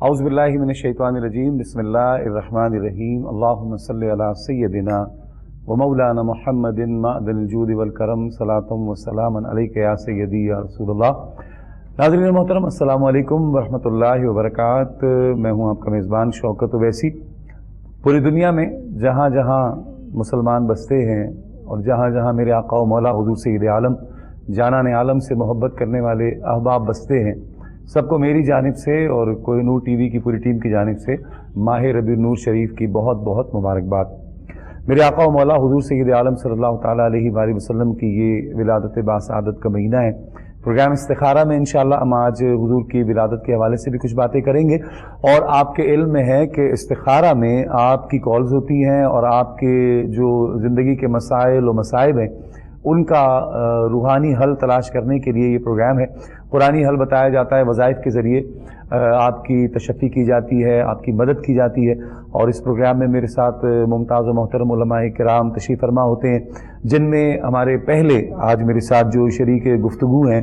औज़ु बिल्लाहि मिनश्शैतानिर्रजीम बिस्मिल्लाहिर्रहमानिर्रहीम अल्लाहुम्मा सल्लि अला सय्यदिना व मौलाना मुहम्मदिन मअदनिल जूदि वल करम सलातुम व सलामन अलैका या सय्यदी या रसूलल्लाह। नाज़रीन मोहतरम, अस्सलामु अलैकुम व रहमतुल्लाहि व बरकातुहू। मैं हूँ आपका मेज़बान शौकत उवैसी। पूरी दुनिया में जहाँ जहाँ मुसलमान बसते हैं और जहाँ जहाँ मेरे आका व मौला हुज़ूर सय्यद आलम जानान आलम से मोहब्बत करने वाले अहबाब बसते हैं, सबको मेरी जानिब से और कोहिनूर टीवी की पूरी टीम की जानिब से माह रबी नूर शरीफ की बहुत बहुत मुबारकबाद। मेरे आका व मौला हुज़ूर सय्यद आलम सल्लल्लाहु ताला अलैहि वसल्लम की ये विलादत बासआदत का महीना है। प्रोग्राम इस्तिखारा में इंशाअल्लाह हम आज हुज़ूर की विलादत के हवाले से भी कुछ बातें करेंगे। और आपके इल्म में है कि इस्तिखारा में आपकी कॉल्स होती हैं और आपके जो ज़िंदगी के मसाइल व मसाइब हैं उनका रूहानी हल तलाश करने के लिए ये प्रोग्राम है। कुरानी हल बताया जाता है, वज़ाइफ के ज़रिए आपकी तशफ़ी की जाती है, आपकी मदद की जाती है। और इस प्रोग्राम में मेरे साथ मुमताज़ व मोहतरम उलमाए किराम तशरीफ़ फरमा होते हैं, जिनमें हमारे पहले आज मेरे साथ जो शरीक गुफ्तगू हैं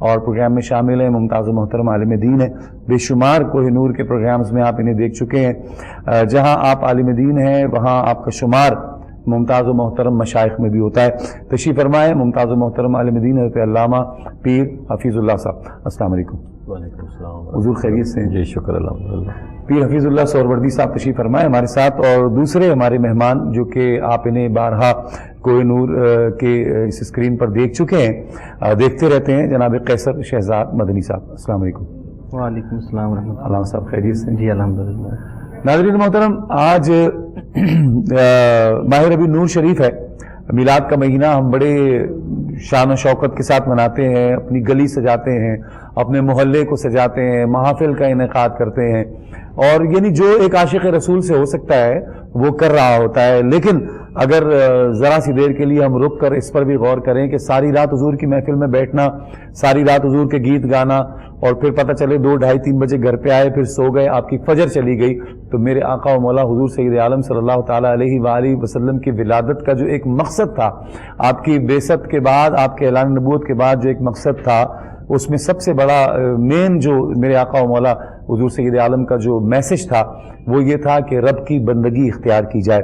और प्रोग्राम में शामिल हैं मुमताज़ व मोहतरम आलिम दीन है। बेशुमार कोहिनूर के प्रोग्राम्स में आप इन्हें देख चुके हैं। जहाँ आप आलिम दीन हैं वहाँ आपका शुमार मुमताज़ व मोहतरम मशाइख में भी होता है। तशरीफ़ फरमाए मुमताज़ व मोहतरम आलिम दीन हज़रत अल्लामा पीर हफीज़ुल्लाह साहब। अस्सलाम वालेकुम। वालेकुम अस्सलाम। हुज़ूर खैरियत से? जी शुक्र अल्हम्दुलिल्लाह। पीर हफीज़ुल्लाह सोहरवर्दी साहब तशरीफ़ फरमाए हमारे साथ, और दूसरे हमारे मेहमान जो कि आप इन्हें बारहा कोहिनूर के इस स्क्रीन पर देख चुके हैं, देखते रहते हैं, जनाब कैसर शहजाद मदनी साहब। अस्सलाम वालेकुम। वालेकुम अस्सलाम रहमतुल्लाह। अल्लाह साहब खैरियत से? जी अल्हम्दुलिल्लाह। नाज़रीन मोहतरम, आज माह रबी नूर शरीफ है, मिलाद का महीना हम बड़े शान व शौकत के साथ मनाते हैं। अपनी गली सजाते हैं, अपने मोहल्ले को सजाते हैं, महफिल का इनेकाद करते हैं, और यानी जो एक आशिक रसूल से हो सकता है वो कर रहा होता है। लेकिन अगर ज़रा सी देर के लिए हम रुक कर इस पर भी गौर करें कि सारी रात हुजूर की महफिल में बैठना, सारी रात हुजूर के गीत गाना, और फिर पता चले 2, 2:30, 3 बजे घर पे आए, फिर सो गए, आपकी फजर चली गई, तो मेरे आका व मौला हुजूर सय्यद आलम सल्लल्लाहु ताला अलैहि वालिहि वसल्लम की विलादत का जो एक मकसद था, आपकी बेसत के बाद, आपके ऐलान नबूवत के बाद जो एक मकसद था, उसमें सबसे बड़ा मेन जो मेरे आका व मौला हुजूर सय्यद आलम का जो मैसेज था वो ये था कि रब की बंदगी इख्तियार की जाए।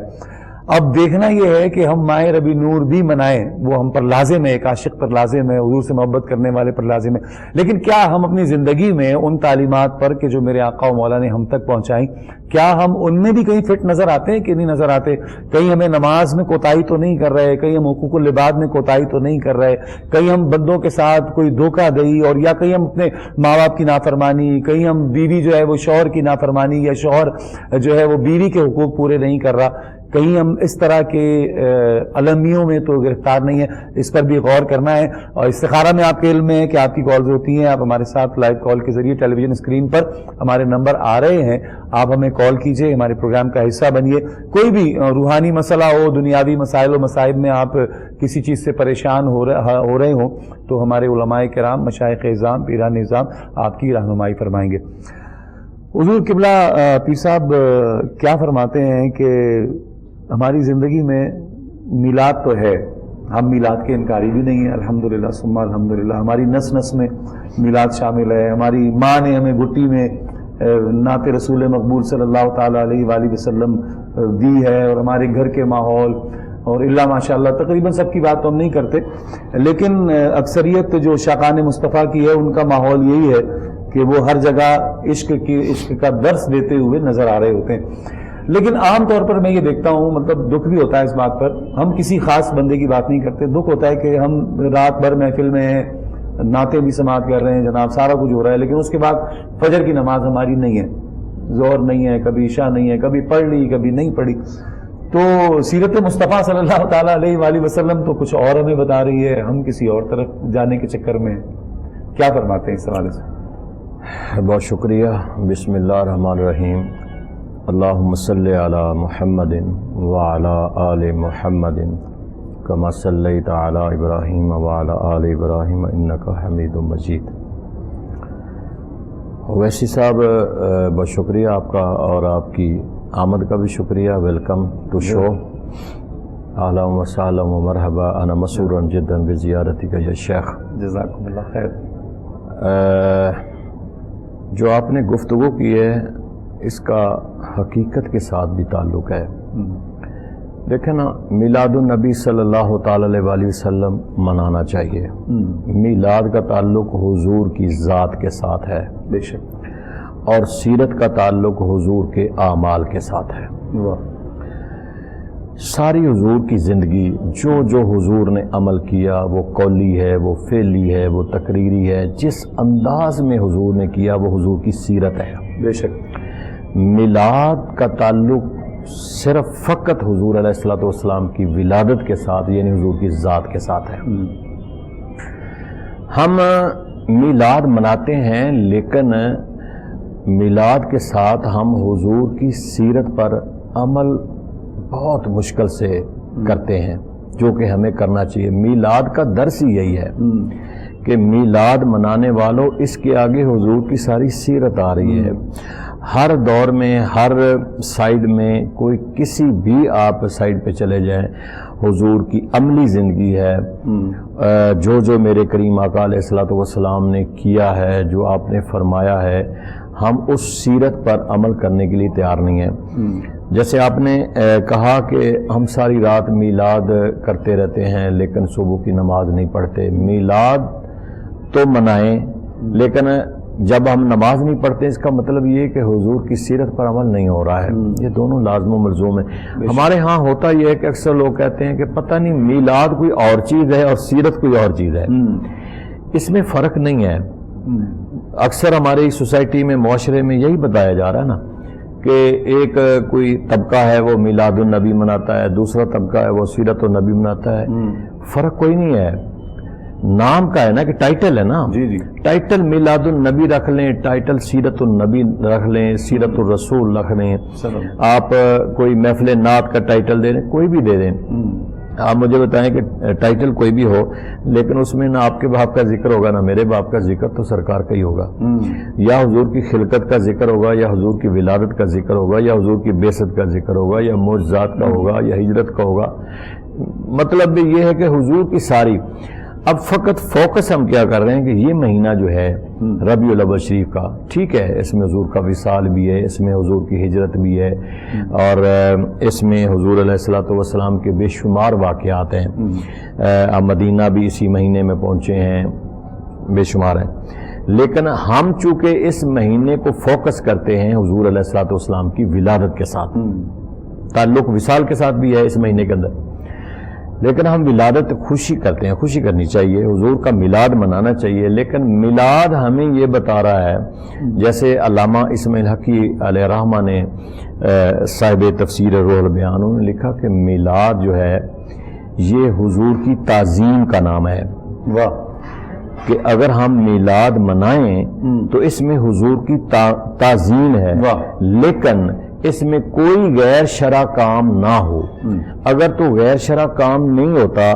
अब देखना यह है कि हम माह रबी नूर भी मनाएं, वो हम पर लाजिम है, एक आशिक पर लाजिम है, हुजूर से मोहब्बत करने वाले पर लाजिम है। लेकिन क्या हम अपनी ज़िंदगी में उन तालीमात पर कि जो मेरे आका व मौला ने हम तक पहुँचाई, क्या हम उनमें भी कहीं फिट नज़र आते हैं कि नहीं नज़र आते? कहीं हमें नमाज में कोताही तो नहीं कर रहे, कहीं हम हुकूकुल लिबाद में कोताही तो नहीं कर रहे, कहीं हम बंदों के साथ कोई धोखा दही, और या कहीं हम अपने माँ बाप की नाफरमानी, कहीं हम बीवी जो है वो शौहर की नाफरमानी, या शौहर जो है वो बीवी के हुकूक पूरे नहीं कर रहा, कहीं हम इस तरह के अलमियों में तो गिरफ्तार नहीं है। इस पर भी गौर करना है। और इस्तिखारा में आपके इल्म में है कि आपकी कॉल्स होती हैं, आप हमारे साथ लाइव कॉल के जरिए टेलीविजन स्क्रीन पर हमारे नंबर आ रहे हैं, आप हमें कॉल कीजिए, हमारे प्रोग्राम का हिस्सा बनिए। कोई भी रूहानी मसला हो, दुनियावी मसाइल व मसाइब में आप किसी चीज़ से परेशान हो रहे हो, तो हमारे उलमाए किराम, मशाइख इज़ाम, पीरान निज़ाम आपकी रहनुमाई फरमाएंगे। हुज़ूर किबला पीर साहब क्या फरमाते हैं कि हमारी ज़िंदगी में मिलाद तो है, हम मिलाद के इनकारी भी नहीं है, अल्हम्दुलिल्लाह सुम्मा अल्हम्दुलिल्लाह। हमारी नस नस में मिलाद शामिल है, हमारी माँ ने हमें घुट्टी में नाते रसूल मकबूल सल्लल्लाहु ताला अलैहि वसल्लम दी है, और हमारे घर के माहौल, और इल्ला माशाअल्लाह तकरीबन सबकी बात तो हम नहीं करते, लेकिन अक्सरियत जो शाकान मुस्तफ़ा की है उनका माहौल यही है कि वो हर जगह इश्क का दर्स देते हुए नज़र आ रहे होते हैं। लेकिन आम तौर पर मैं ये देखता हूँ, मतलब दुख भी होता है इस बात पर, हम किसी खास बंदे की बात नहीं करते, दुख होता है कि हम रात भर महफिल में हैं, नाते भी समात कर रहे हैं जनाब, सारा कुछ हो रहा है, लेकिन उसके बाद फजर की नमाज हमारी नहीं है, ज़ोहर नहीं है, कभी इशा नहीं है, कभी पढ़ ली कभी नहीं पढ़ी। तो सीरत मुस्तफ़ा सल्लल्लाहु ताला अलैहि वसल्लम तो कुछ और हमें बता रही है, हम किसी और तरफ जाने के चक्कर में क्या फरमाते हैं इस हवाले से? बहुत शुक्रिया। बिस्मिल्लाह रहमान रहीम। अल्लाहुम्मा सल्लि अला मुहम्मदिन व अला आलि मुहम्मदिन कमा सल्लैता अला इब्राहीम व अला आलि इब्राहीम इन्नका हमीदुम मजीद। वैसी साहब बहुत शुक्रिया आपका, और आपकी आमद का भी शुक्रिया। Welcome to show. अहलन व सहलन व मरहबा, अना मसरूरन जिद्दन बिज़ियारतिका या शेख। जज़ाकुमुल्लाह खैर। جو آپ نے گفتگو کی ہے اس کا حقیقت کے ساتھ بھی تعلق ہے. دیکھیں نا، میلاد النبی صلی اللہ تعالی علیہ وسلم منانا چاہیے. میلاد کا تعلق حضور کی ذات کے ساتھ ہے بے شک، اور سیرت کا تعلق حضور کے اعمال کے ساتھ ہے. ساری حضور کی زندگی جو جو حضور نے عمل کیا، وہ قولی ہے، وہ فعلی ہے، وہ تقریری ہے، جس انداز میں حضور نے کیا وہ حضور کی سیرت ہے. بے شک. میلاد کا تعلق صرف فقط حضور علیہ السلام کی ولادت کے ساتھ، یعنی حضور کی ذات کے ساتھ ہے. ہم میلاد مناتے ہیں، لیکن میلاد کے ساتھ ہم حضور کی سیرت پر عمل بہت مشکل سے کرتے ہیں، جو کہ ہمیں کرنا چاہیے. میلاد کا درس ہی یہی ہے کہ میلاد منانے والوں، اس کے آگے حضور کی ساری سیرت آ رہی ہے. ہر دور میں، ہر سائیڈ میں، کوئی کسی بھی آپ سائیڈ پہ چلے جائیں، حضور کی عملی زندگی ہے. جو جو میرے کریم آقا علیہ السلام نے کیا ہے، جو آپ نے فرمایا ہے، ہم اس سیرت پر عمل کرنے کے لیے تیار نہیں ہیں. جیسے آپ نے کہا کہ ہم ساری رات میلاد کرتے رہتے ہیں لیکن صبح کی نماز نہیں پڑھتے. میلاد تو منائیں، لیکن جب ہم نماز نہیں پڑھتے اس کا مطلب یہ کہ حضور کی سیرت پر عمل نہیں ہو رہا ہے. یہ دونوں لازم و ملزوم ہیں. ہمارے ہاں ہوتا یہ ہے کہ اکثر لوگ کہتے ہیں کہ پتہ نہیں میلاد کوئی اور چیز ہے اور سیرت کوئی اور چیز ہے. اس میں فرق نہیں ہے. اکثر ہماری سوسائٹی میں، معاشرے میں یہی بتایا جا رہا ہے نا کہ ایک کوئی طبقہ ہے وہ میلاد النبی مناتا ہے، دوسرا طبقہ ہے وہ سیرت النبی مناتا ہے. فرق کوئی نہیں ہے، نام کا ہے نا، کہ ٹائٹل ہے نا. جی. ٹائٹل میلاد النبی رکھ لیں، ٹائٹل سیرت النبی رکھ لیں، سیرت الرسول رکھ لیں. آپ کوئی محفل نعت کا ٹائٹل دے دیں، کوئی بھی دے دیں. آپ مجھے بتائیں کہ ٹائٹل کوئی بھی ہو، لیکن اس میں نہ آپ کے باپ کا ذکر ہوگا نہ میرے باپ کا ذکر، تو سرکار کا ہی ہوگا. یا حضور کی خلقت کا ذکر ہوگا، یا حضور کی ولادت کا ذکر ہوگا، یا حضور کی بعثت کا ذکر ہوگا، یا معجزات کا ہوگا، یا ہجرت کا ہوگا. مطلب بھی یہ ہے کہ حضور کی ساری. اب فقط فوکس ہم کیا کر رہے ہیں کہ یہ مہینہ جو ہے ربیع الاول شریف کا، ٹھیک ہے، اس میں حضور کا وصال بھی ہے، اس میں حضور کی ہجرت بھی ہے، اور اس میں حضور علیہ السلام کے بے شمار واقعات ہیں. اب مدینہ بھی اسی مہینے میں پہنچے ہیں، بے شمار ہیں. لیکن ہم چونکہ اس مہینے کو فوکس کرتے ہیں حضور علیہ السلام کی ولادت کے ساتھ، تعلق وصال کے ساتھ بھی ہے اس مہینے کے اندر، لیکن ہم ولادت خوشی کرتے ہیں. خوشی کرنی چاہیے، حضور کا میلاد منانا چاہیے. لیکن میلاد ہمیں یہ بتا رہا ہے، جیسے علامہ اسماعیل حقی علیہ الرحمہ نے صاحب تفسیر روح البیان، انہوں نے لکھا کہ میلاد جو ہے یہ حضور کی تعظیم کا نام ہے. واہ. کہ اگر ہم میلاد منائیں تو اس میں حضور کی تعظیم ہے، لیکن اس میں کوئی غیر شرع کام نہ ہو. اگر تو غیر شرع کام نہیں ہوتا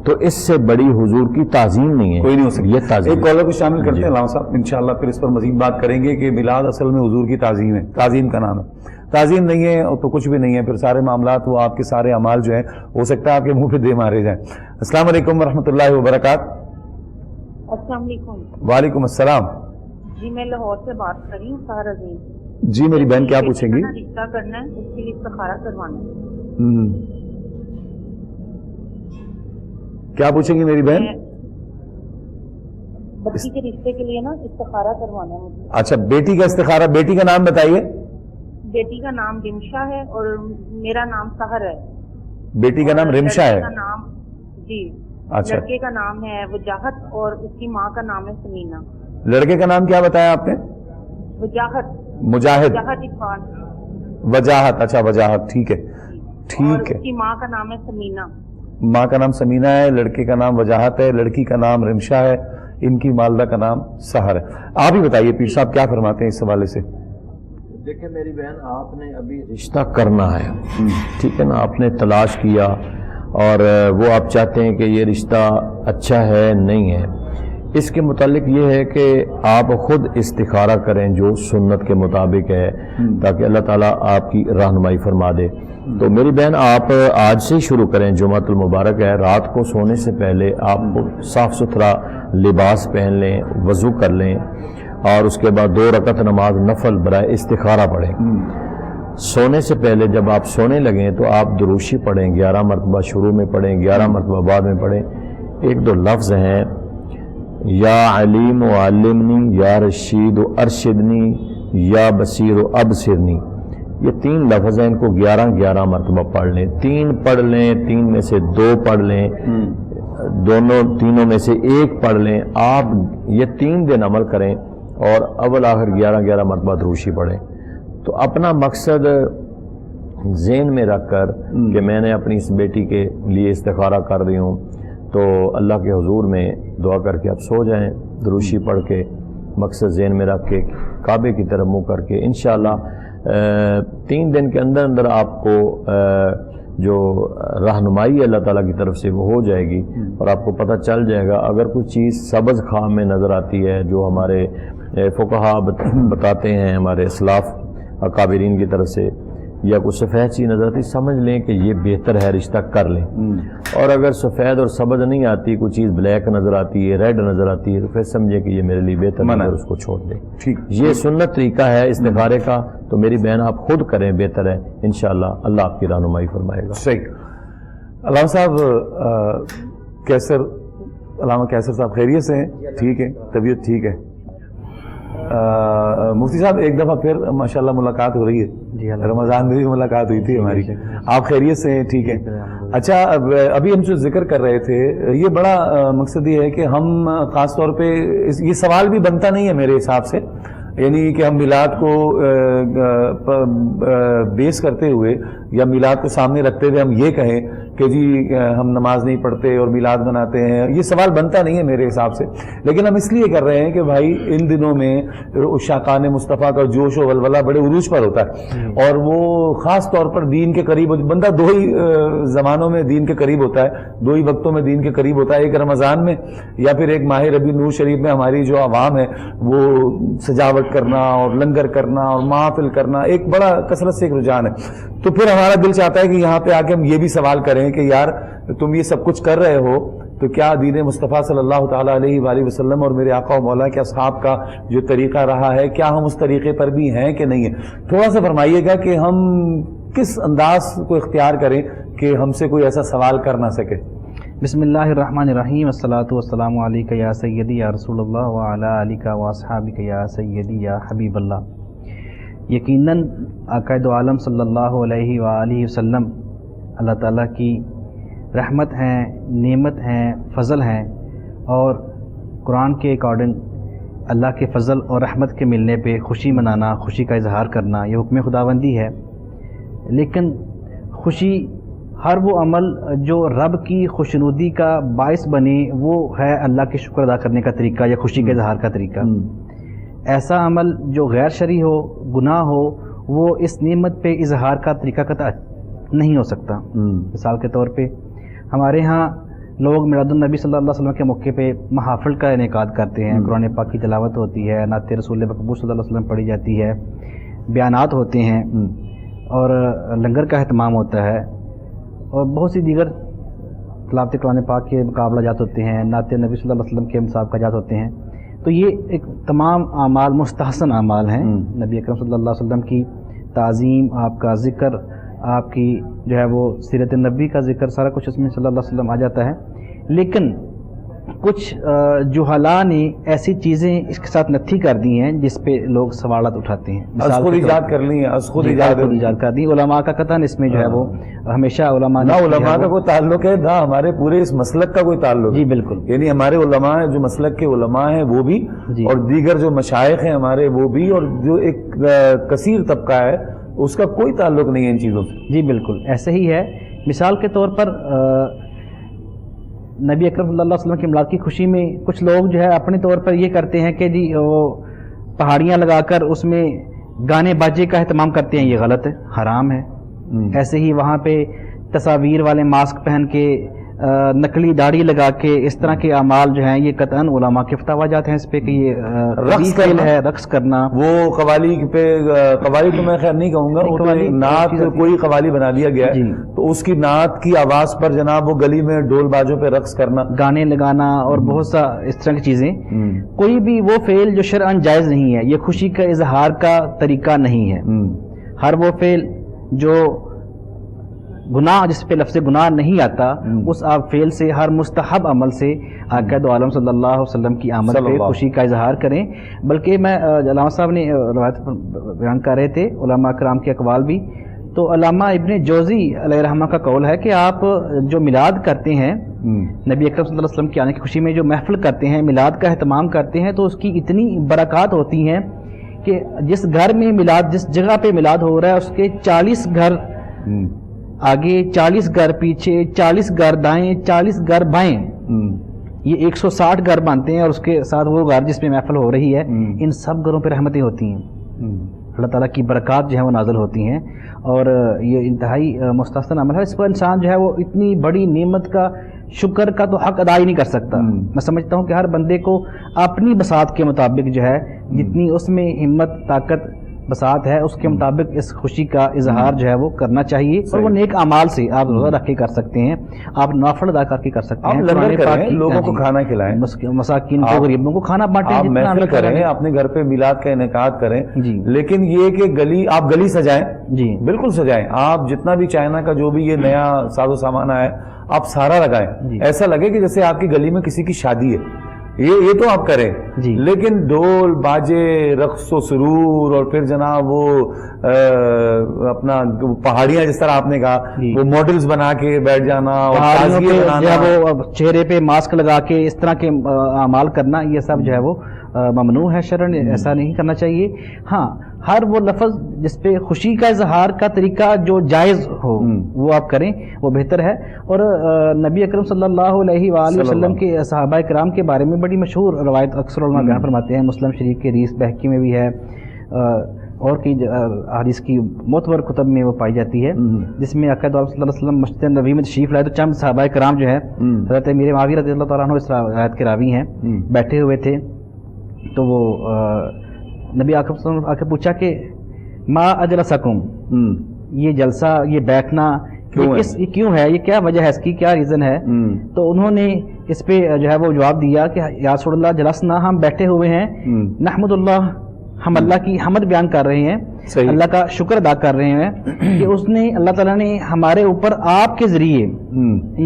تو اس سے بڑی حضور کی تعظیم نہیں ہے، کوئی نہیں ہو سکتی. یہ تعظیم. ایک کالر کو شامل کرتے ہیں علامہ صاحب، انشاءاللہ پھر اس پر مزید بات کریں گے کہ میلاد اصل میں حضور کی تعظیم ہے، تعظیم کا نام ہے. تعظیم نہیں ہے تو کچھ بھی نہیں ہے، پھر سارے معاملات وہ آپ کے سارے اعمال جو ہیں ہو سکتا ہے آپ کے منہ پہ دے مارے جائیں. السلام علیکم ورحمۃ اللہ وبرکاتہ. السلام علیکم. وعلیکم السلام. جی میں لاہور سے بات کر رہی ہوں، سحر عظیم. جی میری بہن کیا پوچھیں گی؟ رشتہ کرنا ہے، اس کے لیے استخارہ کروانا ہے. کیا پوچھیں گی میری بہن؟ بچی کے رشتے کے لیے نا استخارہ کروانا ہے مجھے. اچھا، بیٹی کا استخارہ. بیٹی کا نام بتائیے. بیٹی کا نام رمشا ہے اور میرا نام سحر ہے. بیٹی کا نام رمشا ہے؟ جی. اچھا. لڑکے کا نام ہے وجاہت اور اس کی ماں کا نام ہے سمینا. لڑکے کا نام کیا بتایا آپ نے؟ وجاہت. مجاہد. وجاہت اقبال. وجاہت. اچھا وجاہت، ٹھیک ہے ٹھیک ہے. اس کی ماں کا نام ہے سمینا. ماں کا نام سمینا ہے، لڑکے کا نام وجاہت ہے، لڑکی کا نام رمشا ہے، ان کی والدہ کا نام سحر ہے. آپ ہی بتائیے پیر صاحب کیا فرماتے ہیں اس حوالے سے؟ دیکھیں میری بہن، آپ نے ابھی رشتہ کرنا ہے، ٹھیک ہے نا، آپ نے تلاش کیا اور وہ آپ چاہتے ہیں کہ یہ رشتہ اچھا ہے نہیں ہے. اس کے متعلق یہ ہے کہ آپ خود استخارہ کریں جو سنت کے مطابق ہے، تاکہ اللہ تعالیٰ آپ کی رہنمائی فرما دے. تو میری بہن آپ آج سے ہی شروع کریں، جمعۃ المبارک ہے، رات کو سونے سے پہلے آپ کو صاف ستھرا لباس پہن لیں، وضو کر لیں اور اس کے بعد 2 رکعت نماز نفل برائے استخارہ پڑھیں. سونے سے پہلے جب آپ سونے لگیں تو آپ دروشی پڑھیں، 11 مرتبہ شروع میں پڑھیں، 11 مرتبہ بعد میں پڑھیں. 1-2 لفظ ہیں، یا علیم و علمنی، یا رشید و ارشدنی، یا بصیر و ابصرنی. یہ 3 لفظ ہیں، ان کو 11 مرتبہ پڑھ لیں. 3 پڑھ لیں، 3 میں سے 2 پڑھ لیں، تینوں میں سے 1 پڑھ لیں. آپ یہ 3 دن عمل کریں اور اول آخر 11 مرتبہ دروشی پڑھیں. تو اپنا مقصد ذہن میں رکھ کر کہ میں نے اپنی اس بیٹی کے لیے استخارہ کر دی ہوں، تو اللہ کے حضور میں دعا کر کے آپ سو جائیں، دروشی پڑھ کے مقصد ذہن میں رکھ کے کعبے کی طرف منہ کر کے. انشاءاللہ 3 دن کے اندر اندر آپ کو جو رہنمائی اللہ تعالیٰ کی طرف سے وہ ہو جائے گی اور آپ کو پتہ چل جائے گا. اگر کوئی چیز سبز خام میں نظر آتی ہے جو ہمارے فقہا بتاتے ہیں، ہمارے اسلاف اکابرین کی طرف سے، یا کوئی سفید چیز نظر آتی، سمجھ لیں کہ یہ بہتر ہے، رشتہ کر لیں. اور اگر سفید اور سبز نہیں آتی، کوئی چیز بلیک نظر آتی ہے، ریڈ نظر آتی ہے، تو پھر سمجھیں کہ یہ میرے لیے بہتر ہے اور اس کو چھوڑ دیں. ٹھیک، یہ سنت طریقہ ہے استخارے کا. تو میری بہن آپ خود کریں، بہتر ہے. انشاءاللہ اللہ آپ کی رہنمائی فرمائے گا. صحیح. علامہ صاحب کیسر، علامہ کیسر صاحب خیریت سے ہیں؟ ٹھیک ہے، طبیعت ٹھیک ہے؟ مفتی صاحب ایک دفعہ پھر ماشاءاللہ ملاقات ہو رہی ہے. جی، رمضان میں بھی ملاقات ہوئی تھی ہماری. آپ خیریت سے ہیں؟ ٹھیک ہے. اچھا، ابھی ہم جو ذکر کر رہے تھے، یہ بڑا مقصد یہ ہے کہ ہم خاص طور پہ یہ سوال بھی بنتا نہیں ہے میرے حساب سے، یعنی کہ ہم میلاد کو بیس کرتے ہوئے یا میلاد کو سامنے رکھتے ہوئے ہم یہ کہیں کہ جی ہم نماز نہیں پڑھتے اور میلاد مناتے ہیں. یہ سوال بنتا نہیں ہے میرے حساب سے، لیکن ہم اس لیے کر رہے ہیں کہ بھائی ان دنوں میں عشاقان مصطفیٰ کا جوش و ولولہ بڑے عروج پر ہوتا ہے، اور وہ خاص طور پر دین کے قریب بندہ 2 ہی زمانوں میں دین کے قریب ہوتا ہے، 2 ہی وقتوں میں دین کے قریب ہوتا ہے، ایک رمضان میں یا پھر ایک ماہ ربیع نور شریف میں. ہماری جو عوام ہے وہ سجاوٹ کرنا اور لنگر کرنا اور محافل کرنا ایک بڑا کثرت سے ایک رجحان ہے. تو پھر ہمارا دل چاہتا ہے کہ یہاں پہ آ کے ہم یہ بھی سوال کریں کہ یار تم یہ سب کچھ کر رہے ہو تو کیا دین مصطفیٰ صلی اللہ تعالیٰ علیہ وآلہ وسلم اور میرے آقا و مولا کے اصحاب کا جو طریقہ رہا ہے، کیا ہم اس طریقے پر بھی ہیں کہ نہیں ہیں؟ تھوڑا سا فرمائیے گا کہ ہم کس انداز کو اختیار کریں کہ ہم سے کوئی ایسا سوال کر نہ سکے. بسم اللہ الرحمن الرحیم. الصلاۃ والسلام علیک یا سیدی یا رسول اللہ وعلی آلک واصحابک یا سیدی یا حبیب اللہ. یقیناً آقا دو عالم صلی اللہ علیہ وآلہ وسلم اللہ تعالیٰ کی رحمت ہیں، نعمت ہیں، فضل ہیں، اور قرآن کے اکارڈنگ اللہ کے فضل اور رحمت کے ملنے پہ خوشی منانا، خوشی کا اظہار کرنا یہ حکم خداوندی ہے. لیکن خوشی، ہر وہ عمل جو رب کی خوشنودی کا باعث بنے وہ ہے اللہ کے شکر ادا کرنے کا طریقہ یا خوشی کے اظہار کا طریقہ. ایسا عمل جو غیر شرعی ہو، گناہ ہو، وہ اس نعمت پہ اظہار کا طریقہ قطع نہیں ہو سکتا. مثال کے طور پہ ہمارے ہاں لوگ میلاد النبی صلی اللہ علیہ وسلم کے موقع پہ محافل کا انعقاد کرتے ہیں، قرآن پاک کی تلاوت ہوتی ہے، نعت رسول مقبول صلی اللہ علیہ وسلم پڑھی جاتی ہے، بیانات ہوتے ہیں اور لنگر کا اہتمام ہوتا ہے، اور بہت سی دیگر تلاوت قرآن پاک کے مقابلہ جات ہوتے ہیں، نعت نبی صلی اللہ علیہ وسلم کے مسابقہ جات ہوتے ہیں. تو یہ ایک تمام اعمال مستحسن اعمال ہیں. نبی اکرم صلی اللہ علیہ وسلم کی تعظیم، آپ کا ذکر، آپ کی جو ہے وہ سیرت نبی کا ذکر، سارا کچھ اس میں صلی اللہ علیہ وسلم آ جاتا ہے. لیکن کچھ جہلاء نے ایسی چیزیں اس کے ساتھ نتھی کر دی ہیں جس پہ لوگ سوالات اٹھاتے ہیں. از خود ایجاد کر لی ہیں، از خود ایجاد کر دی. علماء کا قطعاً اس میں جو ہے وہ ہمیشہ علماء نہ علماء کا کوئی تعلق ہے، نہ ہمارے پورے اس مسلک کا کوئی تعلق. جی بالکل. یعنی ہمارے علماء ہیں، جو مسلک کے علماء ہیں وہ بھی، اور دیگر جو مشائخ ہیں ہمارے وہ بھی، اور جو ایک کثیر طبقہ ہے اس کا کوئی تعلق نہیں ہے ان چیزوں سے. جی بالکل ایسے ہی ہے. مثال کے طور پر نبی اکرم صلی اللہ علیہ وسلم کی میلاد کی خوشی میں کچھ لوگ جو ہے اپنے طور پر یہ کرتے ہیں کہ جی وہ پہاڑیاں لگا کر اس میں گانے باجے کا اہتمام کرتے ہیں. یہ غلط ہے، حرام ہے. ایسے ہی وہاں پہ تصاویر والے ماسک پہن کے نقلی داڑھی لگا کے اس طرح کے اعمال جو ہیں یہ قطعاً علماء کے فتاوی جاتے ہیں اس پہ کہ یہ رقص فعل ہے، رقص کرنا. وہ قوالی پہ، قوالی تو میں خیر نہیں کہوں گا، وہ تو نعت کوئی قوالی بنا دیا گیا ہے، تو اس کی نعت کی آواز پر جناب وہ گلی میں ڈول بازوں پہ رقص کرنا، گانے لگانا اور بہت سا اس طرح کی چیزیں، کوئی بھی وہ فعل جو شرعاً جائز نہیں ہے، یہ خوشی کا اظہار کا طریقہ نہیں ہے. ہر وہ فعل جو گناہ، جس پہ لفظ گناہ نہیں آتا، اس آپ فعل سے، ہر مستحب عمل سے آقا دو عالم صلی اللہ علیہ وسلم کی آمد پہ خوشی کا اظہار کریں. بلکہ میں علامہ صاحب نے روایت بیان کر رہے تھے علماء کرام کے اقوال بھی، تو علامہ ابن جوزی علیہ رحمہ کا قول ہے کہ آپ جو میلاد کرتے ہیں، نبی اکرم صلی اللہ علیہ وسلم کی آنے کی خوشی میں جو محفل کرتے ہیں، میلاد کا اہتمام کرتے ہیں، تو اس کی اتنی برکات ہوتی ہیں کہ جس گھر میں میلاد، جس جگہ پہ میلاد ہو رہا ہے، اس کے 40 گھر آگے، 40 گھر پیچھے، 40 گھر دائیں، 40 گھر بائیں، یہ 160 گھر بنتے ہیں، اور اس کے ساتھ وہ گھر جس میں محفل ہو رہی ہے، ان سب گھروں پہ رحمتیں ہوتی ہیں، اللہ تعالیٰ کی برکات جو ہے وہ نازل ہوتی ہیں. اور یہ انتہائی مستحسن عمل ہے. اس پر انسان جو ہے وہ اتنی بڑی نعمت کا، شکر کا تو حق ادا ہی نہیں کر سکتا. میں سمجھتا ہوں کہ ہر بندے کو اپنی بساط کے مطابق جو ہے، جتنی اس میں ہمت، طاقت، بساط ہے، اس کے مطابق اس خوشی کا اظہار جو ہے وہ کرنا چاہیے. اور وہ نیک اعمال سے آپ روزہ رکھ کے کر سکتے ہیں، آپ نوافل ادا کر کے کر سکتے ہیں، لنگر کریں، لوگوں کو کھانا کھلائیں، مساکین کو، غریبوں کو کھانا بانٹیں، آپ محفل کریں، اپنے گھر پہ میلاد کا انعقاد کریں. لیکن یہ کہ گلی، آپ گلی سجائیں، جی بالکل سجائیں، آپ جتنا بھی چائنا کا جو بھی یہ نیا ساز و سامان آیا ہے آپ سارا لگائیں، ایسا لگے کہ جیسے آپ کی گلی میں کسی کی شادی ہے. یہ تو آپ کریں، لیکن ڈھول باجے، رقص و سرور، اور پھر جناب وہ اپنا پہاڑیاں جس طرح آپ نے کہا، وہ ماڈلز بنا کے بیٹھ جانا، اور وہ چہرے پہ ماسک لگا کے اس طرح کے اعمال کرنا، یہ سب جو ہے وہ ممنوع ہے شرعاً، ایسا نہیں کرنا چاہیے. ہاں، ہر وہ لفظ جس پہ خوشی کا اظہار کا طریقہ جو جائز ہو وہ آپ کریں، وہ بہتر ہے. اور نبی اکرم صلی اللہ علیہ وآلہ وسلم کے صحابہ کرام کے بارے میں بڑی مشہور روایت اکثر علماء بیان فرماتے ہیں، مسلم شریف کے حدیث، بہقی میں بھی ہے، اور کئی حدیث کی معتبر کتب میں وہ پائی جاتی ہے، جس میں آقا دو عالم صلی اللہ علیہ وسلم مسجد نبوی میں تشریف لائے تو چند صحابہ کرام جو ہے، حضرت امیر معاویہ رضی اللہ تعالیٰ عنہ اس روایت کے راوی ہیں، بیٹھے ہوئے تھے. تو وہ نبی اکرم صلی اللہ علیہ وسلم آ کے پوچھا کہ ما اجلسکم، یہ جلسہ، یہ بیٹھنا یہ کیوں ہے، یہ کیا وجہ ہے، اس کی کیا ریزن ہے؟ تو انہوں نے اس پہ جو ہے وہ جواب دیا کہ یا رسول اللہ جلسنا، ہم بیٹھے ہوئے ہیں، نحمد اللہ، ہم اللہ کی حمد بیان کر رہے ہیں، اللہ کا شکر ادا کر رہے ہیں کہ اس نے، اللہ تعالیٰ نے ہمارے اوپر آپ کے ذریعے،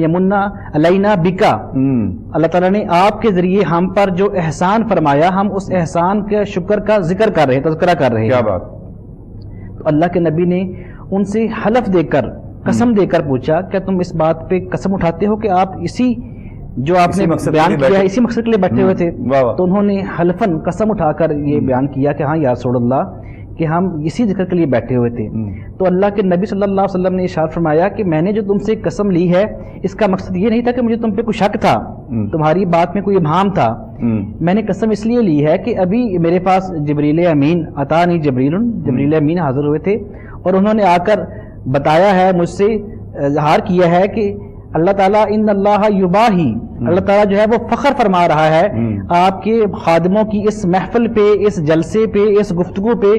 یمنا علینا بکا، اللہ تعالیٰ نے آپ کے ذریعے ہم پر جو احسان فرمایا، ہم اس احسان کے شکر کا ذکر کر رہے ہیں، تذکرہ کر رہے ہیں. کیا بات! تو اللہ کے نبی نے ان سے حلف دے کر، قسم دے کر پوچھا کیا تم اس بات پہ قسم اٹھاتے ہو کہ آپ اسی جو آپ نے بیان کیا ہے اسی مقصد کے لیے بیٹھے ہوئے تھے؟ تو انہوں نے حلفاً قسم اٹھا کر یہ بیان کیا کہ ہاں یا رسول اللہ، کہ ہم اسی ذکر کے لیے بیٹھے ہوئے تھے. تو اللہ کے نبی صلی اللہ علیہ وسلم نے ارشاد فرمایا کہ میں نے جو تم سے قسم لی ہے، اس کا مقصد یہ نہیں تھا کہ مجھے تم پہ کوئی شک تھا، تمہاری بات میں کوئی ابہام تھا. میں نے قسم اس لیے لی ہے کہ ابھی میرے پاس جبریل امین اتانی جبریل امین حاضر ہوئے تھے، اور انہوں نے آ کر بتایا ہے، مجھ سے اظہار کیا ہے کہ اللہ تعالیٰ ان اللہ یباہی، اللہ تعالیٰ جو ہے وہ فخر فرما رہا ہے آپ کے خادموں کی اس محفل پہ، اس جلسے پہ، اس گفتگو پہ،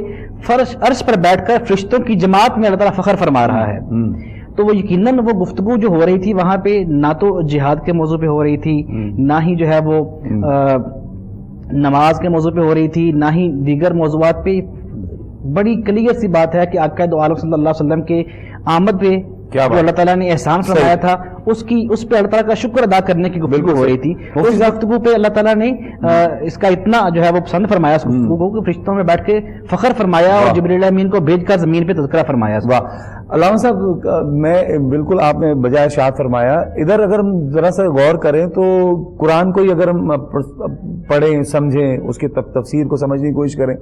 عرش پر بیٹھ کر فرشتوں کی جماعت میں اللہ تعالیٰ فخر فرما رہا ہے. تو وہ یقیناً وہ گفتگو جو ہو رہی تھی وہاں پہ نہ تو جہاد کے موضوع پہ ہو رہی تھی، نہ ہی جو ہے وہ نماز کے موضوع پہ ہو رہی تھی، نہ ہی دیگر موضوعات پہ. بڑی کلیئر سی بات ہے کہ آقا دو عالم صلی اللہ علیہ وسلم کے آمد پہ جو اللہ تعالیٰ نے احسان فرمایا تھا، اس پہ اللہ تعالیٰ کا شکر ادا کرنے کی گفتگو ہو رہی تھی. اس گفتگو پہ اللہ تعالیٰ نے اس کا اتنا جو ہے وہ پسند فرمایا اس گفتگو کو کہ فرشتوں میں بیٹھ کے فخر فرمایا، اور جبریل امین کو بھیج کر زمین پہ تذکرہ فرمایا. علامہ صاحب، میں بالکل آپ نے بجائے شاد فرمایا، ادھر اگر ہم ذرا سا غور کریں تو قرآن کو ہی اگر ہم پڑھیں، سمجھیں، اس کی تفسیر کو سمجھنے کی کوشش کریں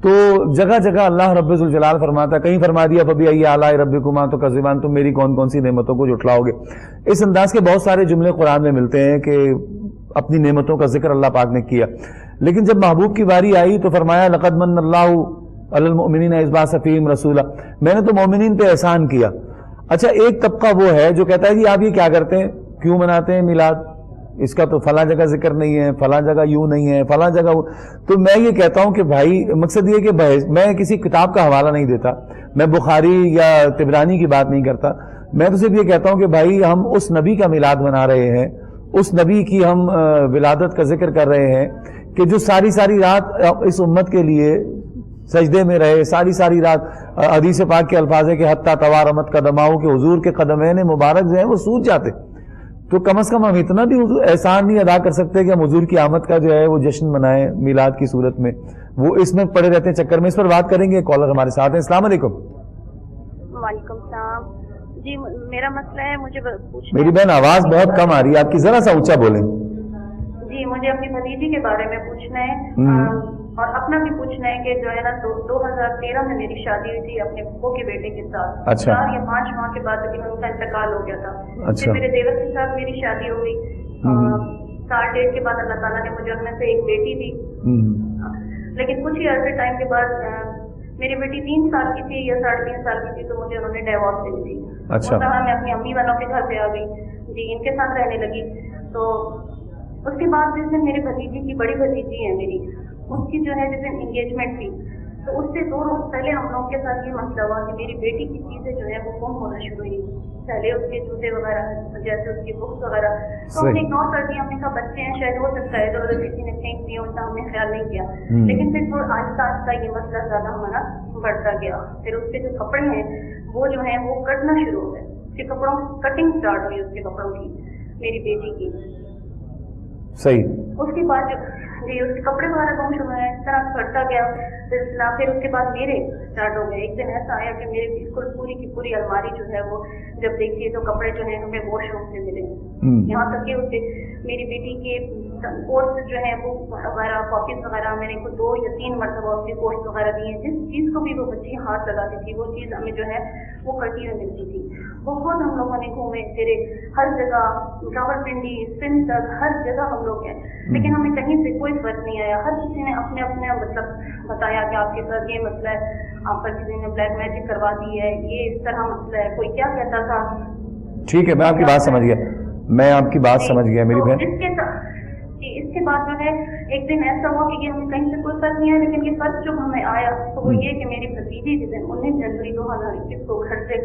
تو جگہ جگہ اللہ رب ذوالجلال فرماتا ہے، کہیں فرما دیا فبأي آلاء ربكما تكذبان، تم میری کون کون سی نعمتوں کو جھٹلاؤ گے. اس انداز کے بہت سارے جملے قرآن میں ملتے ہیں کہ اپنی نعمتوں کا ذکر اللہ پاک نے کیا. لیکن جب محبوب کی باری آئی تو فرمایا لقد من اللہ علی المؤمنین اذ بعث فیہم رسولا، میں نے تو مومنین پہ احسان کیا. اچھا، ایک طبقہ وہ ہے جو کہتا ہے کہ آپ یہ کیا کرتے ہیں، क्यों मनाते हैं मिलाद, इसका तो फलां जगह जिक्र नहीं है, फलां जगह यूं नहीं है, फलां जगह तो मैं ये कहता हूं कि भाई मकसद ये कि मैं किसी किताब का हवाला नहीं देता, मैं बुखारी या तिबरानी की बात नहीं करता, मैं तो सिर्फ ये कहता हूं कि भाई हम उस नबी का मिलाद मना रहे हैं, उस नबी की हम विलादत का जिक्र कर रहे हैं कि जो सारी सारी रात इस उम्मत के लिए सजदे में रहे, सारी सारी रात हदीस पाक के अल्फाज है कि हत्ता तवारमत कदमाओं के हुजूर के कदमैन मुबारक जो है वो सूझ जाते, तो कम से कम हम इतना भी एहसान नहीं अदा कर सकते कि हम हुजूर की आमद का जो है वो जश्न मनाएं मिलाद की सूरत में, वो इसमें पड़े रहते हैं चक्कर में। इस पर बात करेंगे, कॉलर हमारे साथ हैं। अस्सलाम वालेकुम। वालेकुम सलाम जी, मेरा मसला है, मुझे पूछना मेरी बहन आवाज बहुत कम आ रही है आपकी, जरा सा ऊंचा बोलें। जी, मुझे अपनी भतीजी के बारे में पूछना है और अपना भी पूछना है कि जो है ना 2013 में मेरी शादी हुई थी अपने फूफो के बेटे के साथ। अच्छा। 4 या 5 माह के बाद तकरीबन उनका इंतकाल हो गया था। अच्छा। फिर मेरे देवर के साथ मेरी शादी हो गई। साल डेढ़ के बाद अल्लाह ताला ने मुझे उनमें से एक बेटी दी, लेकिन कुछ ही अर्से टाइम के बाद मेरी बेटी 3 साल की थी या 3.5 साल की थी तो मुझे उन्होंने डाइवोर्स दे दी। अच्छा। मैं अपनी अम्मी वालों के घर पे आ गई जी, इनके साथ रहने लगी। तो उसके बाद जिस दिन मेरी भतीजी की, बड़ी भतीजी है मेरी, उसकी जो है जिस दिन इंगेजमेंट थी, तो उससे 2 रोज पहले हम लोगों के साथ ये मसला हुआ कि मेरी बेटी की चीजें जो है वो गुम होना शुरू हुई। पहले उसके जूते वगैरह, जैसे उसकी बुक्स वगैरह, तो हमने इग्नोर कर दिया। हमने कहा बच्चे हैं, शायद हो सकता है इधर उधर किसी ने फेंक दिया, उतना हमने ख्याल नहीं किया। लेकिन फिर थोड़ा आहिस्ता आहिस्ता ये मसला ज्यादा हमारा बढ़ता गया। फिर उसके जो कपड़े हैं वो जो है वो कटना शुरू हो गए, उसके कपड़ों की कटिंग स्टार्ट हुई, उसके कपड़ों की, मेरी बेटी की। सही। उसके बाद जो जी उसके कपड़े वगैरह गुम शुरू हुए, इस तरह बढ़ता गया सिलसिला। फिर उसके बाद मेरे स्टार्ट हो गए। एक दिन ऐसा आया कि मेरे बिल्कुल पूरी की पूरी अलमारी जो है वो जब देखिए तो कपड़े जो है हमें वॉशरूम से मिले। यहाँ तक कि उससे मेरी बेटी के कोर्स जो है वो वगैरह, कॉपीज वगैरह, मैंने को 2 या 3 मरतबा उसके कोर्स वगैरह दिए। जिस चीज को भी वो बच्ची हाथ लगाती थी वो चीज हमें जो है वो कटी हुई मिलती थी। बहुत हम लोगों ने घूमे फिरे, हर जगह, रावलपिंडी, सिंध तक, हर जगह हम लोग गए, लेकिन हमें कहीं से कोई फर्क नहीं आया। हर किसी ने अपने अपने मतलब बताया कि आपके साथ ये मसला है, आप पर किसी ने ब्लैक मैजिक करवा दी है, ये इस तरह मसला है, कोई क्या कहता था। ठीक है, मैं आपकी बात समझ गया, मैं आपकी बात समझ गया मेरी बहन। इसके बाद जो है एक दिन ऐसा हुआ कि ये हमें कहीं से कोई फर्क नहीं आया, लेकिन ये फर्क जो हमें आया तो वो ये कि मेरी भतीजी जिस दिन 19 जनवरी 2021 को घर से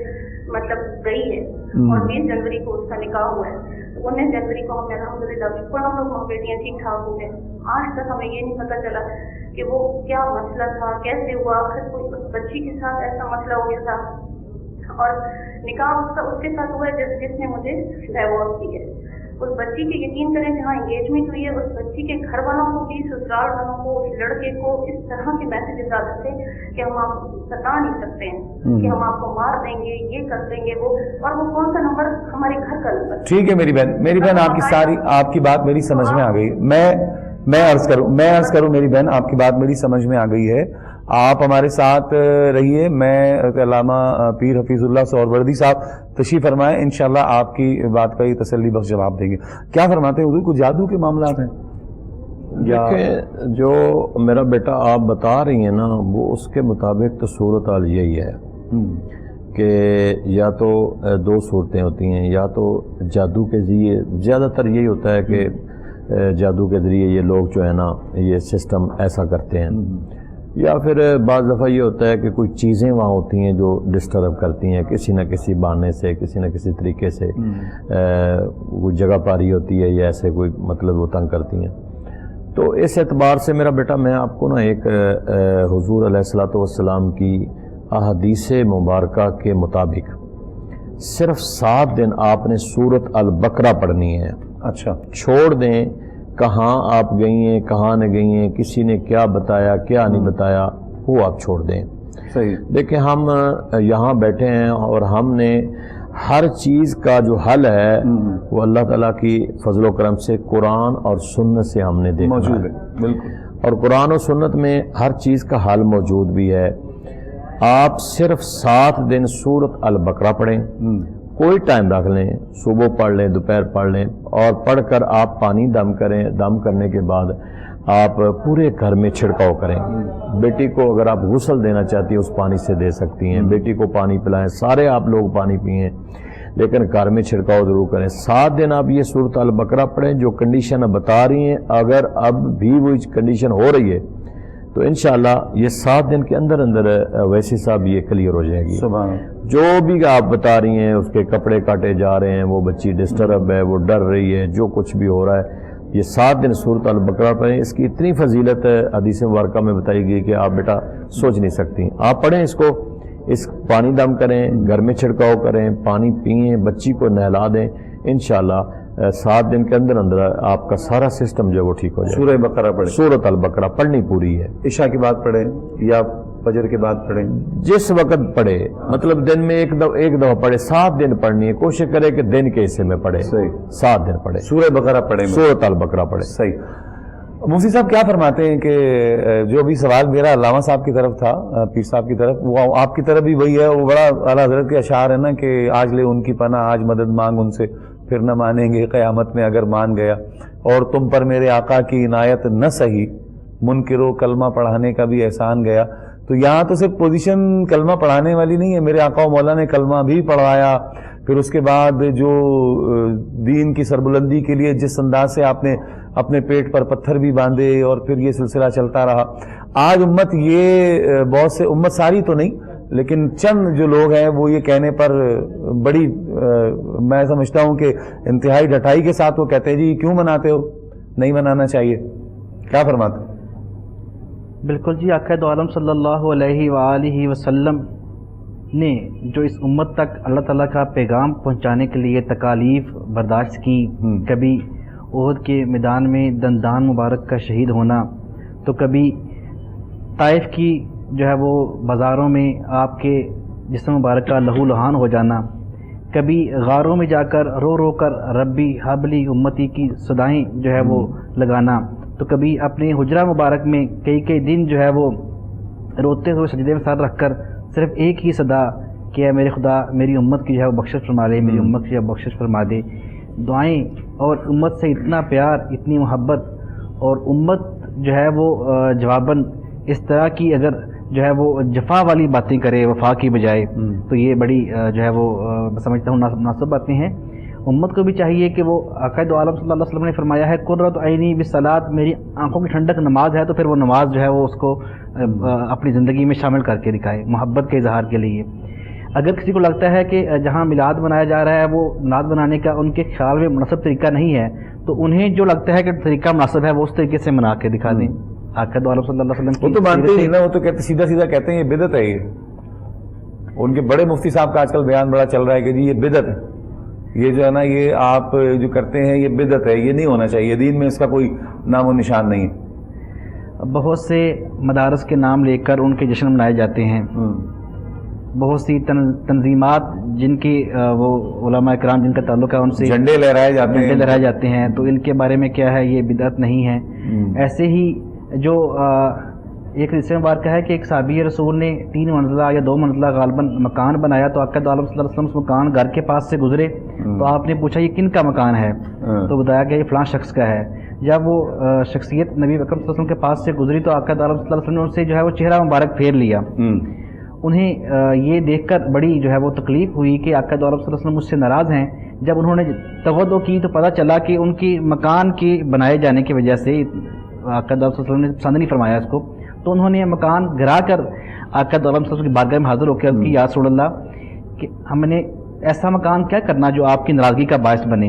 मतलब गई है और 20 जनवरी को उसका निकाह हुआ है। तो 19 जनवरी को हमें अल्हम्दुलिल्लाह बिल्कुल हम लोग बेटियां ठीक ठाक हो गए। आज तक हमें ये नहीं पता चला कि वो क्या मसला था, कैसे हुआ, आखिर कोई उस बच्ची के साथ ऐसा मसला हो गया था। और निकाह उसके साथ हुआ है जिसने मुझे डाइवोर्स दी है। उस बच्ची के यकीन करें जहाँ एंगेजमेंट हुई है, उस बच्ची के घर वालों को भी, ससुराल वालों को, उस लड़के को इस तरह के मैसेजेस आते थे कि हम आपको बता नहीं सकते हैं, कि हम आपको मार देंगे, ये कर देंगे वो, और वो कौन सा नंबर, हमारे घर का नंबर। ठीक है मेरी बहन आपकी बात मेरी समझ में आ गई। मैं अर्ज करूं मेरी बहन, आपकी बात मेरी समझ में आ गई है। आप हमारे साथ रहिए। मैं अल्लामा पीर हफीजुल्लाह सोहरवर्दी साहब तशरीफ फरमाएं, इंशाल्लाह आपकी बात का ही तसल्ली बख्श जवाब देंगे। क्या फरमाते हैं हुजूर, कुछ जादू के मामला हैं या जो मेरा बेटा आप बता रही हैं ना, वो उसके मुताबिक तो सूरत हाल यही है कि या तो 2 सूरतें होती हैं, या तो जादू के ज़रिए, ज़्यादातर यही होता है कि जादू के ज़रिए ये लोग जो है ना ये सिस्टम ऐसा करते हैं, या फिर बाज़ दफ़ा ये होता है कि कोई चीज़ें वहाँ होती हैं जो डिस्टर्ब करती हैं किसी न किसी बहाने से, किसी न किसी तरीके से, कोई जगह पारी होती है या ऐसे कोई मतलब वो तंग करती हैं। तो इस एतबार से मेरा बेटा, मैं आपको ना एक हुजूर अलैहिस्सलातु वस्सलाम की अहदीस मुबारका के मुताबिक सिर्फ 7 दिन आपने सूरत अल बकरा पढ़नी है। अच्छा। छोड़ दें कहाँ आप गई हैं, कहाँ न गई हैं, किसी ने क्या बताया क्या नहीं बताया, वो आप छोड़ दें। सही। देखिए हम यहाँ बैठे हैं और हमने हर चीज़ का जो हल है वो अल्लाह ताला की फजल करम से कुरान और सुन्नत से हमने देखा मौजूद है। बिल्कुल। और कुरान और सुन्नत में हर चीज़ का हल मौजूद भी है। आप सिर्फ 7 दिन सूरत अल बकरा पढ़ें, कोई टाइम रख लें, सुबह पढ़ लें, दोपहर पढ़ लें, और पढ़कर आप पानी दम करें। दम करने के बाद आप पूरे घर में छिड़काव करें। बेटी को अगर आप गुस्ल देना चाहती हैं उस पानी से दे सकती हैं, बेटी को पानी पिलाएं, सारे आप लोग पानी पिएं। लेकिन घर में छिड़काव ज़रूर करें। 7 दिन आप ये सूरत अल बकरा पढ़ें, जो कंडीशन बता रही हैं अगर अब भी वो कंडीशन हो रही है तो इंशाअल्लाह ये 7 दिन के अंदर अंदर वैसे साहब ये क्लियर हो जाएगी। जो भी आप बता रही हैं, उसके कपड़े काटे जा रहे हैं, वो बच्ची डिस्टर्ब है, वो डर रही है, जो कुछ भी हो रहा है, ये 7 दिन सूरत अल बकरा पढ़ें। इसकी इतनी फजीलत हदीस मुबारका में बताई गई कि आप बेटा सोच नहीं सकती। आप पढ़ें इसको, इस पानी दम करें, घर में छिड़काव करें, पानी पिएं, बच्ची को नहला दें, इंशाअल्लाह 7 दिन के अंदर अंदर आपका सारा सिस्टम जो है वो ठीक हो जाए। सूरह बकरा पढ़ें, सूरत अल बकरा पढ़नी पूरी है। इशा के बाद पढ़ें या फजर के बाद पढ़ें, जिस वक्त पढ़े, मतलब दिन में एक दफ़ा पढ़े, 7 दिन पढ़नी है। कोशिश करे कि दिन के हिस्से में पढ़े, सही 7 दिन पढ़े, सूरह बकरा पढ़ें, सूरत अल बकरा पढ़े। सही। मुफ्ती साहब क्या फरमाते हैं कि जो भी सवाल मेरा अल्लामा साहब की तरफ था, पीर साहब की तरफ, वो आपकी तरफ भी वही है। वो बड़ा आला हज़रत के अशार है ना कि आज ले उनकी पनाह, आज मदद मांग उनसे, फिर न मानेंगे क़यामत में अगर मान गया, और तुम पर मेरे आका की इनायत न सही, मुनकिरो कलमा पढ़ाने का भी एहसान गया। तो यहाँ तो सिर्फ पोजीशन कलमा पढ़ाने वाली नहीं है, मेरे आका मौला ने कलमा भी पढ़वाया। फिर उसके बाद जो दीन की सरबुलंदी के लिए जिस अंदाज से आपने अपने पेट पर पत्थर भी बांधे, और फिर ये सिलसिला चलता रहा। आज उम्मत ये बहुत से, उम्मत सारी तो नहीं लेकिन चंद जो लोग हैं वो ये कहने पर बड़ी मैं समझता हूँ कि इंतहाई ढटाई के साथ वो कहते हैं जी क्यों मनाते हो, नहीं मनाना चाहिए। क्या फरमाते? बिल्कुल जी, आक़ा दो आलम सल्लल्लाहु अलैहि वसल्लम ने जो इस उम्मत तक अल्लाह ताला का पैगाम पहुंचाने के लिए तकालीफ बर्दाश्त की, कभी ओहद के मैदान में दंदान मुबारक का शहीद होना, तो कभी ताइफ की जो है वो बाज़ारों में आपके जिस्म मुबारक का लहू लुहान हो जाना, कभी गारों में जाकर रो रो कर रब्बी हबली उम्मती की सदाएं जो है वो लगाना, तो कभी अपने हुजरा मुबारक में कई दिन जो है वो रोते हुए सजदे में सर रखकर सिर्फ एक ही सदा कि है मेरे खुदा मेरी उम्मत की जो है वो बख्शिश फरमा दे, मेरी उम्मत की जो है बख्शिश फरमा दे। दुआएं और उम्मत से इतना प्यार, इतनी मोहब्बत, और उम्मत जो है वो जवाबन इस तरह की अगर जो है वो जफा वाली बातें करे वफा की बजाय, तो ये बड़ी जो है वो समझता हूँ मुनासिब बातें हैं। उम्मत को भी चाहिए कि वो आक़ा दो आलम सल्लल्लाहु अलैहि वसल्लम ने फरमाया है कुर्रतु ऐनी बिस्सलात, मेरी आंखों की ठंडक नमाज है, तो फिर वो नमाज जो है वो उसको अपनी ज़िंदगी में शामिल करके दिखाए मोहब्बत के इजहार के लिए। अगर किसी को लगता है कि जहाँ मिलाद मनाया जा रहा है वो मिलाद बनाने का उनके ख्याल में मुनासिब तरीका नहीं है, तो उन्हें जो लगता है कि तरीका मुनासिब है वो उस तरीके से मना के दिखा दें। आक़ा दो आलम सल्लल्लाहु अलैहि वसल्लम वो तो मानते ही ना, वो तो कहते सीधा कहते हैं ये बिदअत है। ये उनके बड़े मुफ्ती साहब का आजकल बयान बड़ा चल रहा है कि जी ये बिदअत है, ये जो है ना ये आप जो करते हैं ये बिदअत है, ये नहीं होना चाहिए, दीन में इसका कोई नामो निशान नहीं है। बहुत से मदारस के नाम लेकर उनके जश्न मनाए जाते हैं, बहुत सी तंजीमात जिनकी वो उलमा इकराम जिनका ताल्लुक है उनसे झंडे लहराए जाते हैं, तो इनके बारे में क्या है, ये बिदअत नहीं है। ऐसे ही जो एक रिश्ते मुबारक है कि एक साहबी रसूल ने 3 मंजिला या 2 मंजिला गालबन मकान बनाया, तो आक़ा दो आलम सल्लल्लाहु अलैहि वसल्लम उस मकान घर के पास से गुजरे, तो आपने पूछा ये किन का मकान है, तो बताया गया ये फलां शख्स का है। जब वो शख्सियत नबी अकरम सल्लल्लाहु अलैहि वसल्लम के पास से गुजरी तो आक़ा दो आलम सल्लल्लाहु अलैहि वसल्लम ने उनसे जो है वो चेहरा मुबारक फेर लिया। उन्हें ये देखकर बड़ी जो है वो तकलीफ़ हुई कि आक़ा दो आलम सल्लल्लाहु अलैहि वसल्लम मुझसे नाराज़ हैं। जब उन्होंने तवज्जो की तो पता चला कि उनकी मकान के बनाए जाने की वजह से आक़ा दो आलम सल्लल्लाहु अलैहि वसल्लम ने पसंद नहीं फरमाया इसको, तो उन्होंने मकान गिरा कर आक़ा दो आलम सल्लल्लाहु अलैहि वसल्लम की बारगाह में हाज़िर होकर कि या रसूल अल्लाह कि हमने ऐसा मकान क्या करना जो आपकी नाराज़गी का बायस बने।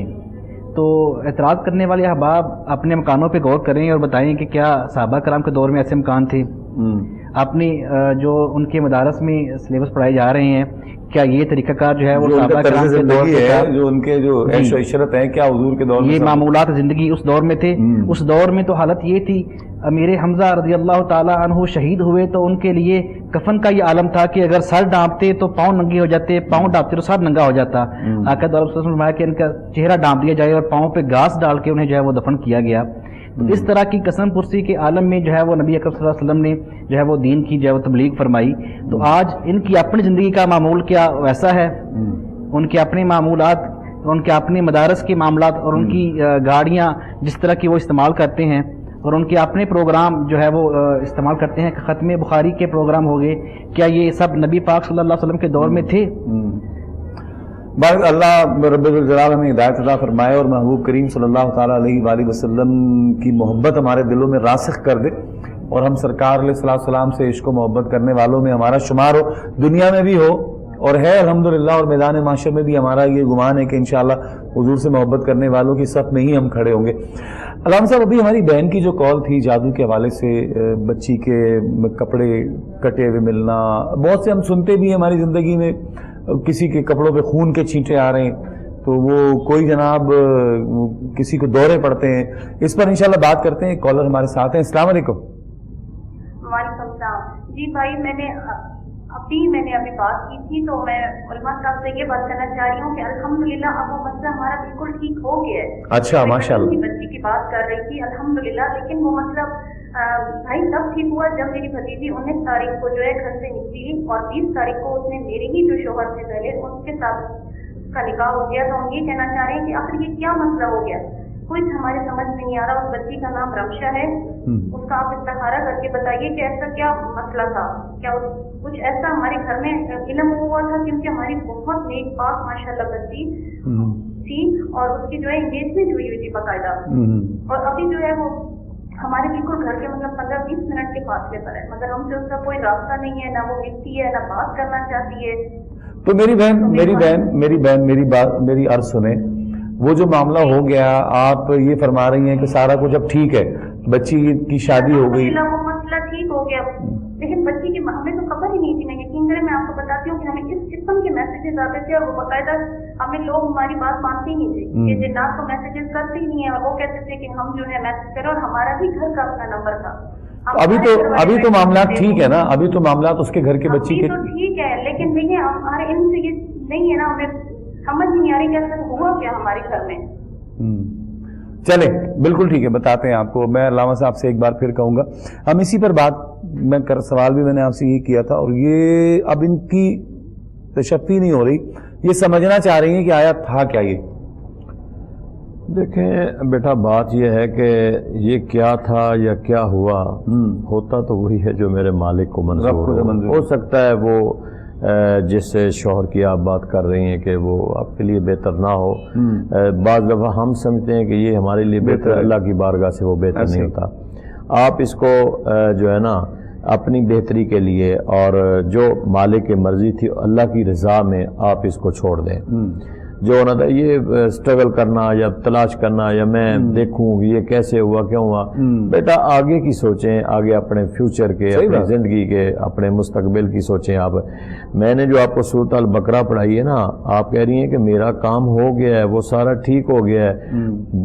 तो एतराज़ करने वाले अहबाब अपने मकानों पे गौर करें और बताएं कि क्या सहाबा कराम के दौर में ऐसे मकान थे। अपनी जो उनके मदारस में सिलेबस पढ़ाए जा रहे हैं, क्या ये तरीक़ाकार जो है वो सहाबा कराम के दौर में, जो उनके जो ऐश व इशरत है, क्या हुजूर के दौर में ये मामूलात ज़िंदगी उस दौर में थे। उस दौर में तो हालत ये थी, अमीर हमज़ा रज़ियल्लाहु ताला अन्हु शहीद हुए तो उनके लिए कफन का ये आलम था कि अगर सर डांपते तो पाँव नंगे हो जाते, पाँव डांपते तो सर नंगा हो जाता। आक़ा दो आलम सल्लल्लाहु अलैहि वसल्लम कि इनका चेहरा डांप दिया जाए और पाँव पे घास डाल के उन्हें जो है वो दफन किया गया। तो इस तरह की कसम पुरसी के आलम में जो है वो नबी अकरम सल्लल्लाहु अलैहि वसल्लम ने जो है वो दीन की जो है वो तबलीग फरमाई। तो आज इनकी अपनी ज़िंदगी का मामूल क्या वैसा है, उनके अपने मामूलात, उनके अपने मदारस के मामलात और उनकी गाड़ियाँ जिस तरह की वो इस्तेमाल करते हैं और उनके अपने प्रोग्राम जो है वो इस्तेमाल करते हैं, ख़त्म बुखारी के प्रोग्राम हो गए, क्या ये सब नबी पाक सल्लल्लाहु अलैहि वसल्लम के दौर में थे? बस अल्लाह रब्बुल जलाल हमें हिदायत अता फरमाए और महबूब करीम सल्लल्लाहु ताला अलैहि वसल्लम की मोहब्बत हमारे दिलों में रासिख कर दे और हम सरकार अलैहिस्सलाम से इश्क व मोहब्बत करने वालों में हमारा शुमार हो, दुनिया में भी हो और है अल्हम्दुलिल्लाह, और मैदान माशर में भी हमारा ये गुमान है कि इंशाअल्लाह हुजूर से मोहब्बत करने वालों की सफ में ही हम खड़े होंगे। अल्लामा साहब, अभी हमारी बहन की जो कॉल थी जादू के हवाले से, बच्ची के कपड़े कटे हुए मिलना, बहुत से हम सुनते भी हैं हमारी ज़िंदगी में, किसी के कपड़ों पे खून के छींटे आ रहे हैं तो वो कोई जनाब किसी को दौरे पड़ते हैं, इस पर इंशाल्लाह बात करते हैं। कॉलर हमारे साथ हैं। अस्सलाम वालेकुम। वालेकुम सलाम। जी भाई, मैंने अभी बात की थी तो मैं उलमा साहब से ये बात करना चाह रही हूँ कि अल्हम्दुलिल्लाह अब वो मसला हमारा बिल्कुल ठीक हो गया है। अच्छा, माशाअल्लाह। मैं बच्ची की बात कर रही थी अल्हम्दुलिल्लाह, लेकिन वो मसला भाई तब ठीक हुआ जब मेरी भतीजी 19 तारीख को जो है घर से निकली और 20 तारीख को उसने मेरे ही जो शोहर से पहले उसके साथ उसका निकाह हो गया। तो हम ये कहना चाह रहे हैं कि आखिर ये क्या मसला हो गया, कुछ हमारे समझ में नहीं आ रहा। उस बच्ची का नाम रमशा है, उसका आप इस्तिखारा करके बताइए कि ऐसा क्या मसला था, क्या कुछ ऐसा हमारे घर में इल्म हुआ था, क्योंकि हमारी बहुत नेक पाक माशाल्लाह बच्ची थी और उसकी जो है एंगेजमेंट हुई थी बाकायदा, और अभी जो है वो हमारे बिल्कुल घर के मतलब 15-20 मिनट के फासले पर है, मगर हमसे उसका कोई रास्ता नहीं है, ना वो मिलती है ना बात करना चाहती है। तो मेरी अर्ज सुने, वो जो मामला हो गया, आप ये फरमा रही हैं कि सारा कुछ अब ठीक है, बच्ची की शादी हो गई, वो मसला ठीक हो गया, लेकिन बच्ची की हमें तो खबर ही नहीं थी। मैं यकीन करें, मैं आपको बताती हूँ कि हमें इस किस्म के मैसेजेस आते थे और वो बाकायदा हमें लोग हमारी बात मानते ही नहीं थे, कि जिन्नात को मैसेजेस करते ही नहीं है, और वो कहते थे कि हम जो है मैसेज करें, और हमारा भी घर का अपना नंबर था। अभी तो मामला ठीक है ना, अभी तो मामला उसके घर के बच्ची के तो ठीक है, लेकिन देखिए हमारे इनसे ये नहीं है ना, हमें समझ नहीं आ रही कि ऐसा हुआ क्या हमारे घर में। चले, बिल्कुल ठीक है, बताते हैं आपको। मैं अल्लामा साहब से एक बार फिर कहूँगा, हम इसी पर बात सवाल भी मैंने आपसे यही किया था, और ये अब इनकी तशफ़ी नहीं हो रही, ये समझना चाह रही हैं कि आया था क्या ये। देखें बेटा, बात यह है कि ये क्या था या क्या हुआ, होता तो वही है जो मेरे मालिक को मंजूर हो सकता है वो जिस शौहर की आप बात कर रही हैं कि वो आपके लिए बेहतर ना हो, बाज़ दफ़ा हम समझते हैं कि ये हमारे लिए बेहतर, अल्लाह की बारगाह से वो बेहतर नहीं होता। आप इसको जो है ना अपनी बेहतरी के लिए और जो मालिक की मर्ज़ी थी अल्लाह की रज़ा में आप इसको छोड़ दें। जो ना था ये स्ट्रगल करना या तलाश करना या मैं देखूं ये कैसे हुआ क्यों हुआ, बेटा आगे की सोचें, आगे अपने फ्यूचर के, अपनी ज़िंदगी के, अपने मुस्तकबिल की सोचें आप। मैंने जो आपको सूरत अल बकरा पढ़ाई है ना, आप कह रही हैं कि मेरा काम हो गया है, वो सारा ठीक हो गया है,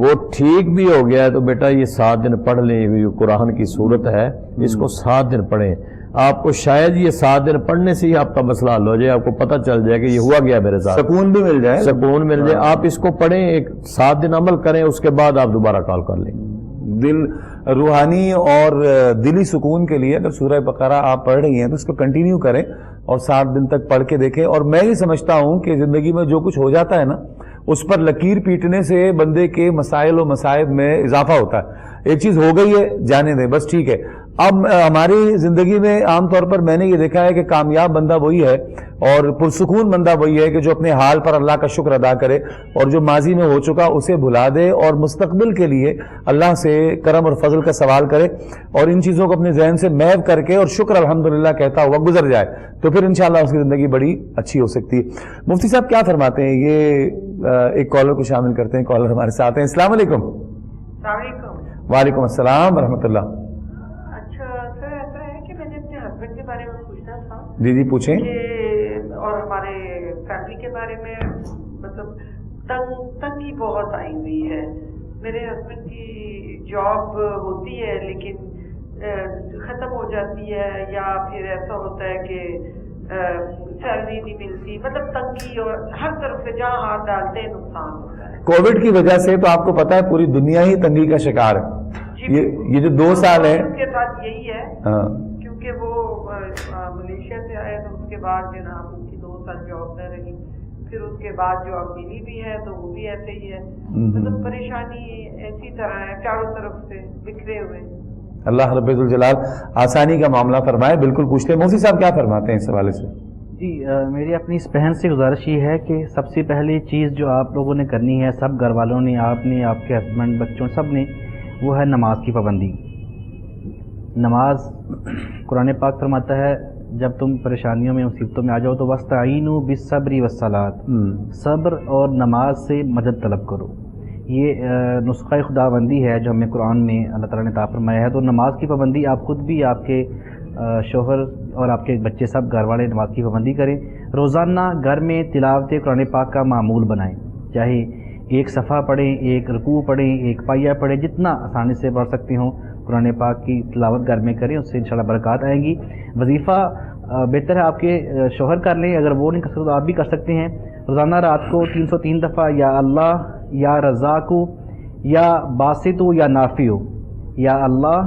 वो ठीक भी हो गया है तो बेटा ये 7 दिन पढ़ लें, ये कुरान की सूरत है, इसको 7 दिन पढ़ें। आपको शायद ये 7 दिन पढ़ने से ही आपका मसला हल हो जाए, आपको पता चल जाए कि ये हुआ गया मेरे साथ, सुकून भी मिल जाए, सुकून मिल जाए। आप इसको पढ़ें, एक 7 दिन अमल करें, उसके बाद आप दोबारा कॉल कर लें। दिल रूहानी और दिली सुकून के लिए अगर सूरह बकरा आप पढ़ रही हैं तो उसको कंटिन्यू करें और 7 दिन तक पढ़ के देखें। और मैं ये समझता हूं कि ज़िंदगी में जो कुछ हो जाता है ना, उस पर लकीर पीटने से बंदे के मसाइल और मसाइब में इजाफा होता है। एक चीज़ हो गई है, जाने दें, बस ठीक है। अब हमारी ज़िंदगी में आमतौर पर मैंने ये देखा है कि कामयाब बंदा वही है और पुरसुकून बंदा वही है कि जो अपने हाल पर अल्लाह का शुक्र अदा करे और जो माजी में हो चुका उसे भुला दे और मुस्तकबिल के लिए अल्लाह से करम और फजल का सवाल करे और इन चीज़ों को अपने जहन से महव करके और शुक्र अल्हम्दुलिल्लाह कहता हुआ गुजर जाए, तो फिर इंशाअल्लाह उसकी ज़िंदगी बड़ी अच्छी हो सकती है। मुफ्ती साहब क्या फरमाते हैं? ये एक कॉलर को शामिल करते हैं। कॉलर हमारे साथ हैं। अस्सलाम वालेकुम। वालेकुम अस्सलाम वरहमतुल्लाह। के बारे में पूछना था। जी पूछें। और हमारे फैमिली के बारे में, मतलब तंगी बहुत आई हुई है। मेरे हस्बैंड की जॉब होती है लेकिन ख़त्म हो जाती है, या फिर ऐसा होता है कि सैलरी नहीं मिलती, मतलब तंगी और हर तरफ से जहाँ हाथ डालते हैं नुकसान होता है। कोविड की वजह से तो आपको पता है पूरी दुनिया ही तंगी का शिकार है। ये जो 2 साल है उसके साथ यही है। हाँ। क्योंकि वो मलेशिया से आए तो उसके बाद जो ना उनकी 2 साल जॉब न रही, फिर उसके बाद जो अब मिली भी है तो वो भी ऐसे ही है। मतलब परेशानी ऐसी तरह है, चारों तरफ से बिखरे हुए। अल्लाह रब्बुल जलाल आसानी का मामला फरमाए। बिल्कुल पूछते हैं। मौसी साहब क्या फरमाते हैं इस हवाले से? جی میری اپنی اس بہن سے گزارش یہ ہے کہ سب سے پہلی چیز جو آپ لوگوں نے کرنی ہے، سب گھر والوں نے، آپ نے، آپ کے ہسبینڈ، بچوں، سب نے، وہ ہے نماز کی پابندی۔ نماز قرآن پاک فرماتا ہے جب تم پریشانیوں میں، مصیبتوں میں آ جاؤ تو وَاسْتَعِینُوا بِالصَّبْرِ وَالصَّلَاةِ، صبر اور نماز سے مدد طلب کرو۔ یہ نسخہ خداوندی ہے جو ہمیں قرآن میں اللہ تعالیٰ نے عطا فرمایا ہے۔ تو نماز کی پابندی آپ خود بھی، آپ کے شوہر اور آپ کے بچے، سب گھر والے نماز کی پابندی کریں۔ روزانہ گھر میں تلاوت قرآن پاک کا معمول بنائیں، چاہے ایک صفحہ پڑھیں، ایک رکوع پڑھیں، ایک پائیہ پڑھیں، جتنا آسانی سے پڑھ سکتے ہوں قرآن پاک کی تلاوت گھر میں کریں، اس سے انشاءاللہ برکات آئیں گی۔ وظیفہ بہتر ہے آپ کے شوہر کر لیں، اگر وہ نہیں کر سکتے تو آپ بھی کر سکتے ہیں۔ روزانہ رات کو 303 دفعہ یا اللہ، یا رزاق، یا باسط، یا نافع، یا اللہ،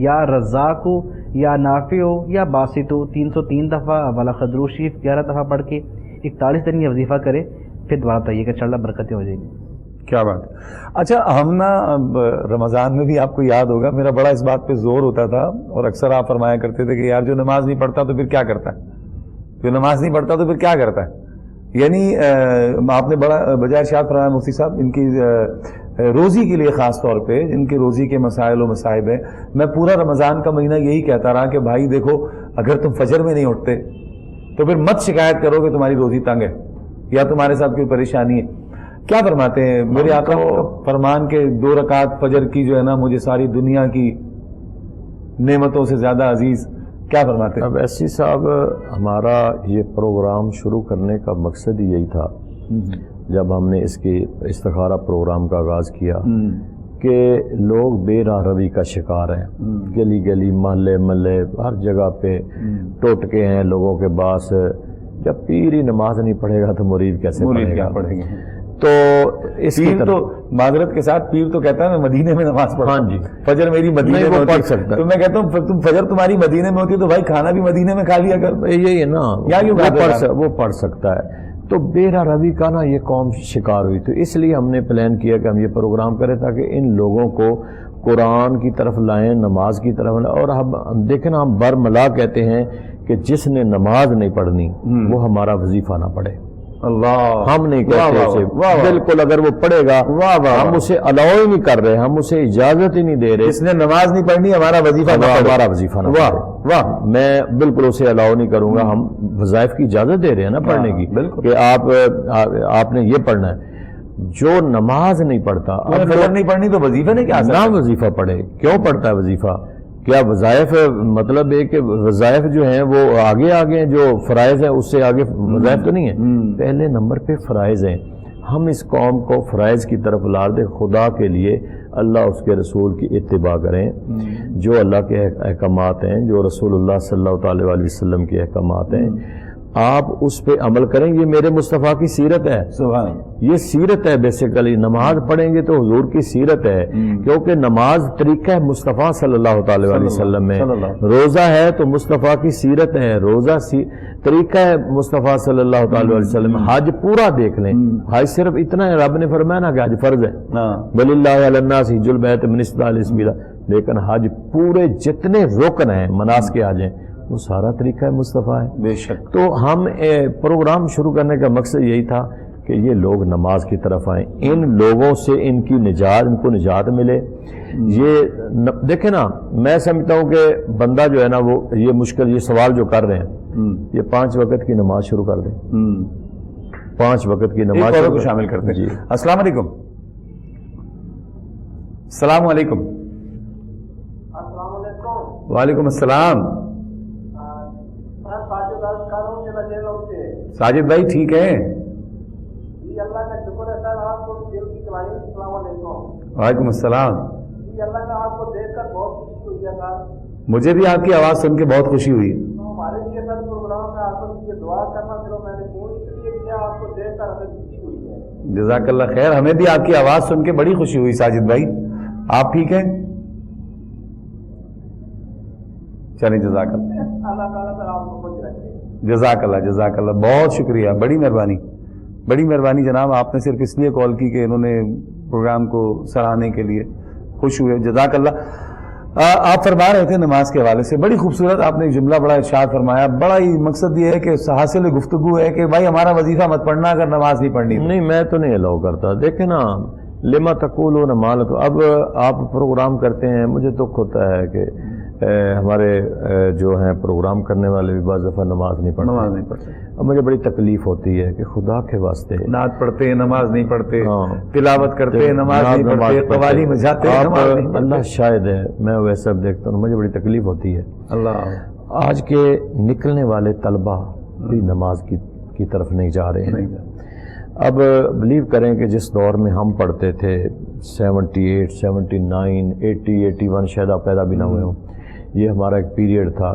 یا رزاق، یا نافع، یا باسط، 303 دفعہ والا خدرو شریف 11 دفعہ پڑھ کے 41 دن یہ وظیفہ کرے، پھر دوبارہ بتائیے کہ انشاءاللہ برکتیں ہو جائیں گی۔ کیا بات ہے۔ اچھا ہم نا رمضان میں بھی آپ کو یاد ہوگا میرا بڑا اس بات پہ زور ہوتا تھا، اور اکثر آپ فرمایا کرتے تھے کہ یار جو نماز نہیں پڑھتا تو پھر کیا کرتا ہے، جو نماز نہیں پڑھتا تو پھر کیا کرتا ہے۔ یعنی آپ نے بڑا بجائے ارشاد فرمایا مفتی صاحب، ان کی روزی کے لیے خاص طور پہ جن کی روزی کے مسائل و مصائب ہیں، میں پورا رمضان کا مہینہ یہی کہتا رہا کہ بھائی دیکھو اگر تم فجر میں نہیں اٹھتے تو پھر مت شکایت کرو کہ تمہاری روزی تنگ ہے یا تمہارے ساتھ کوئی پریشانی ہے۔ کیا فرماتے ہیں میرے آقا فرمان کے 2 رکعت فجر کی جو ہے نا مجھے ساری دنیا کی نعمتوں سے زیادہ عزیز، کیا فرماتے ہیں؟ اب ایسی صاحب ہمارا یہ پروگرام شروع کرنے کا مقصد ہی یہی تھا جب ہم نے اس کے استخارہ پروگرام کا آغاز کیا کہ لوگ بے راہ روی کا شکار ہیں، گلی گلی، محلے محلے، ہر جگہ پہ ٹوٹکے ہیں لوگوں کے پاس۔ جب پیر ہی نماز نہیں پڑھے گا تو مرید کیسے پڑھے گا؟ تو اس پیر تو معذرت کے ساتھ پیر تو کہتا ہے میں مدینے میں نماز پڑھتا ہوں، ہاں جی، فجر میری مدینے میں پڑھ سکتا ہے، تو میں کہتا ہوں تم فجر تمہاری مدینے میں ہوتی تو بھائی کھانا بھی مدینے میں کھا لیا کر، یہی ہے نا، وہ پڑھ سکتا ہے۔ تو بے راہ روی کا نا یہ قوم شکار ہوئی، تو اس لیے ہم نے پلان کیا کہ ہم یہ پروگرام کریں تاکہ ان لوگوں کو قرآن کی طرف لائیں، نماز کی طرف لائیں۔ اور ہم دیکھیں نا، ہم برملا کہتے ہیں کہ جس نے نماز نہیں پڑھنی وہ ہمارا وظیفہ نہ پڑھے۔ اللہ، ہم نہیں کہتے اسے، بالکل اگر وہ پڑھے گا ہم اسے الاؤ ہی نہیں کر رہے، ہم اسے اجازت ہی نہیں دے رہے، جس نے نماز نہیں پڑھنی ہمارا وظیفہ نہ پڑھے۔ واہ، میں بالکل اسے الاؤ نہیں کروں گا۔ ہم وظائف کی اجازت دے رہے ہیں نا پڑھنے کی، کہ آپ نے یہ پڑھنا ہے۔ جو نماز نہیں پڑھتا، فجر نہیں پڑھنی تو وظیفہ نہیں کیا نہ وظیفہ پڑھے، کیوں پڑھتا ہے وظیفہ؟ کیا وظائف، مطلب ہے کہ وظائف جو ہیں وہ آگے ہیں، جو فرائض ہیں اس سے آگے وظائف تو نہیں ہے، پہلے نمبر پہ فرائض ہیں۔ ہم اس قوم کو فرائض کی طرف لا دیں، خدا کے لیے اللہ اس کے رسول کی اتباع کریں، جو اللہ کے احکامات ہیں، جو رسول اللہ صلی اللہ علیہ وسلم کے احکامات ہیں، آپ اس پہ عمل کریں۔ یہ میرے مصطفیٰ کی سیرت ہے، یہ سیرت ہے بیسیکلی۔ نماز پڑھیں گے تو حضور کی سیرت ہے، کیونکہ نماز طریقہ ہے مصطفیٰ صلی اللہ تعالی علیہ وسلم میں، روزہ ہے تو مصطفیٰ کی سیرت ہے، روزہ طریقہ ہے مصطفیٰ صلی اللہ تعالی علیہ وسلم۔ حج پورا دیکھ لیں، حج صرف اتنا ہے، رب نے فرمایا نا کہ حج فرض ہے، وَلِلَّهِ عَلَى النَّاسِ حِجُّ الْبَيْتِ مَنِ اسْتَطَاعَ إِلَيْهِ سَبِيلًا، لیکن حج پورے جتنے رکن ہیں، مناسک حج ہیں، وہ سارا طریقہ ہے مصطفیٰ ہے۔ بے شک۔ تو ہم پروگرام شروع کرنے کا مقصد یہی تھا کہ یہ لوگ نماز کی طرف آئیں، ان لوگوں سے ان کو نجات ملے۔ یہ دیکھیں نا، میں سمجھتا ہوں کہ بندہ جو ہے نا، وہ یہ مشکل، یہ سوال جو کر رہے ہیں، یہ 5 وقت کی نماز شروع کر دیں، 5 وقت کی نماز کو شامل کرتے ہیں۔ السلام علیکم۔ السلام علیکم۔ وعلیکم السلام۔ ساجد بھائی ٹھیک ہے؟ اللہ کا شکر ہے سر، آپ کو دل کی دعائیں۔ السلام علیکم۔ وعلیکم السلام۔ اللہ کا آپ کو دیکھ کر بہت خوشی ہوئی ہے سر۔ مجھے بھی آپ کی آواز سن کے بہت خوشی ہوئی۔ ہمارے لیے سر پروگرام میں آپ کو دعا کرنا، چلو میں نے فون اس لیے کیا، آپ کو دیکھ کر ہمیں خوشی ہوئی ہے۔ جزاک اللہ خیر، ہمیں بھی آپ کی آواز سن کے بڑی خوشی ہوئی ساجد بھائی۔ آپ ٹھیک ہیں؟ چلیں، جزاک اللہ۔ اللہ تعالیٰ سر آپ کو خوش رکھے۔ جزاک اللہ، جزاک اللہ، بہت شکریہ، بڑی مہربانی، بڑی مہربانی جناب۔ آپ نے صرف اس لیے کال کی کہ انہوں نے پروگرام کو سراہنے کے لیے خوش ہوئے، جزاک اللہ۔ आप फरमा रहे थे नमाज के हवाले से, बड़ी खूबसूरत आपने एक जुमला बड़ा इरशाद फरमाया, बड़ा ही मकसद ये है कि हासिल गुफ्तगू है कि भाई हमारा वजीफा मत पढ़ना अगर नमाज नहीं पढ़नी। नहीं, मैं तो नहीं अलाउ करता। देखे ना, लिमा तकूल न माल, तो अब आप प्रोग्राम करते हैं, मुझे दुख होता है कि हमारे जो हैं प्रोग्राम करने वाले भी बाज़ दफ़ा नमाज नहीं पढ़ते। अब मुझे बड़ी तकलीफ़ होती है कि खुदा के वास्ते नात पढ़ते हैं, नमाज नहीं पढ़ते, हाँ, तिलावत करते हैं, नमाज नहीं पढ़ते, कवाली में जाते हैं, नमाज नहीं पढ़ते। अल्लाह शायद है, मैं वैसा देखता हूँ, मुझे बड़ी तकलीफ़ होती है। अल्लाह आज के निकलने वाले तलबा भी नमाज की तरफ नहीं जा रहे हैं। अब बिलीव करें कि जिस दौर में हम पढ़ते थे 78, 79, 80, 81, शायद आप पैदा भी ना हुए हों, ये हमारा एक पीरियड था।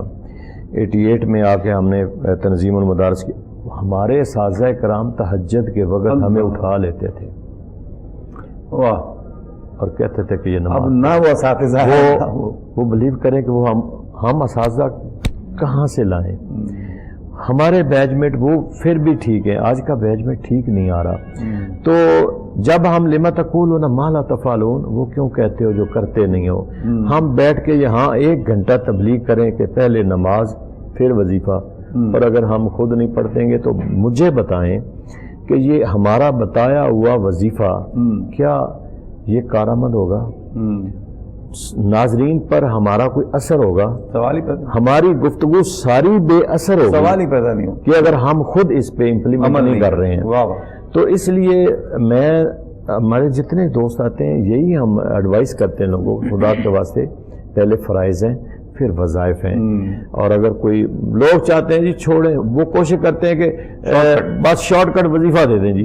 88 में आके हमने तंजीमुल मदारिस की, हमारे असातिज़ा कराम तहज्जुद के वक़्त हमें उठा लेते थे, वाह, और कहते थे कि ये अब नमाज, ना वो असातिज़ा वो बिलीव करें कि वो हम असातिज़ा कहाँ से लाएं। हमारे बैचमेट वो फिर भी ठीक है, आज का बैचमेट ठीक नहीं आ रहा। तो जब हम लिमा तक़ूलून मा ला तफ़अलून, वो क्यों कहते हो जो करते नहीं हो। हम बैठ के यहाँ 1 घंटा तबलीग करें कि पहले नमाज फिर वजीफ़ा, और अगर हम खुद नहीं पढ़तेंगे तो मुझे बताएं कि ये हमारा बताया हुआ वजीफ़ा क्या ये कारआमद होगा, नाजरीन पर हमारा कोई असर होगा? सवाल ही पैदा, हमारी गुफ्तगू सारी बेअसर होगी, सवाल ही पैदा नहीं हो कि अगर हम खुद इस पे इम्प्लीमेंट नहीं कर रहे हैं। वाह वाह। तो इसलिए हमारे जितने दोस्त आते हैं यही हम एडवाइस करते हैं लोगों को, खुदा के वास्ते पहले फ़राइज़ हैं फिर वज़ाइफ हैं। और अगर कोई लोग चाहते हैं जी छोड़ें, वो कोशिश करते हैं कि बस शॉर्टकट वजीफ़ा दे दें जी,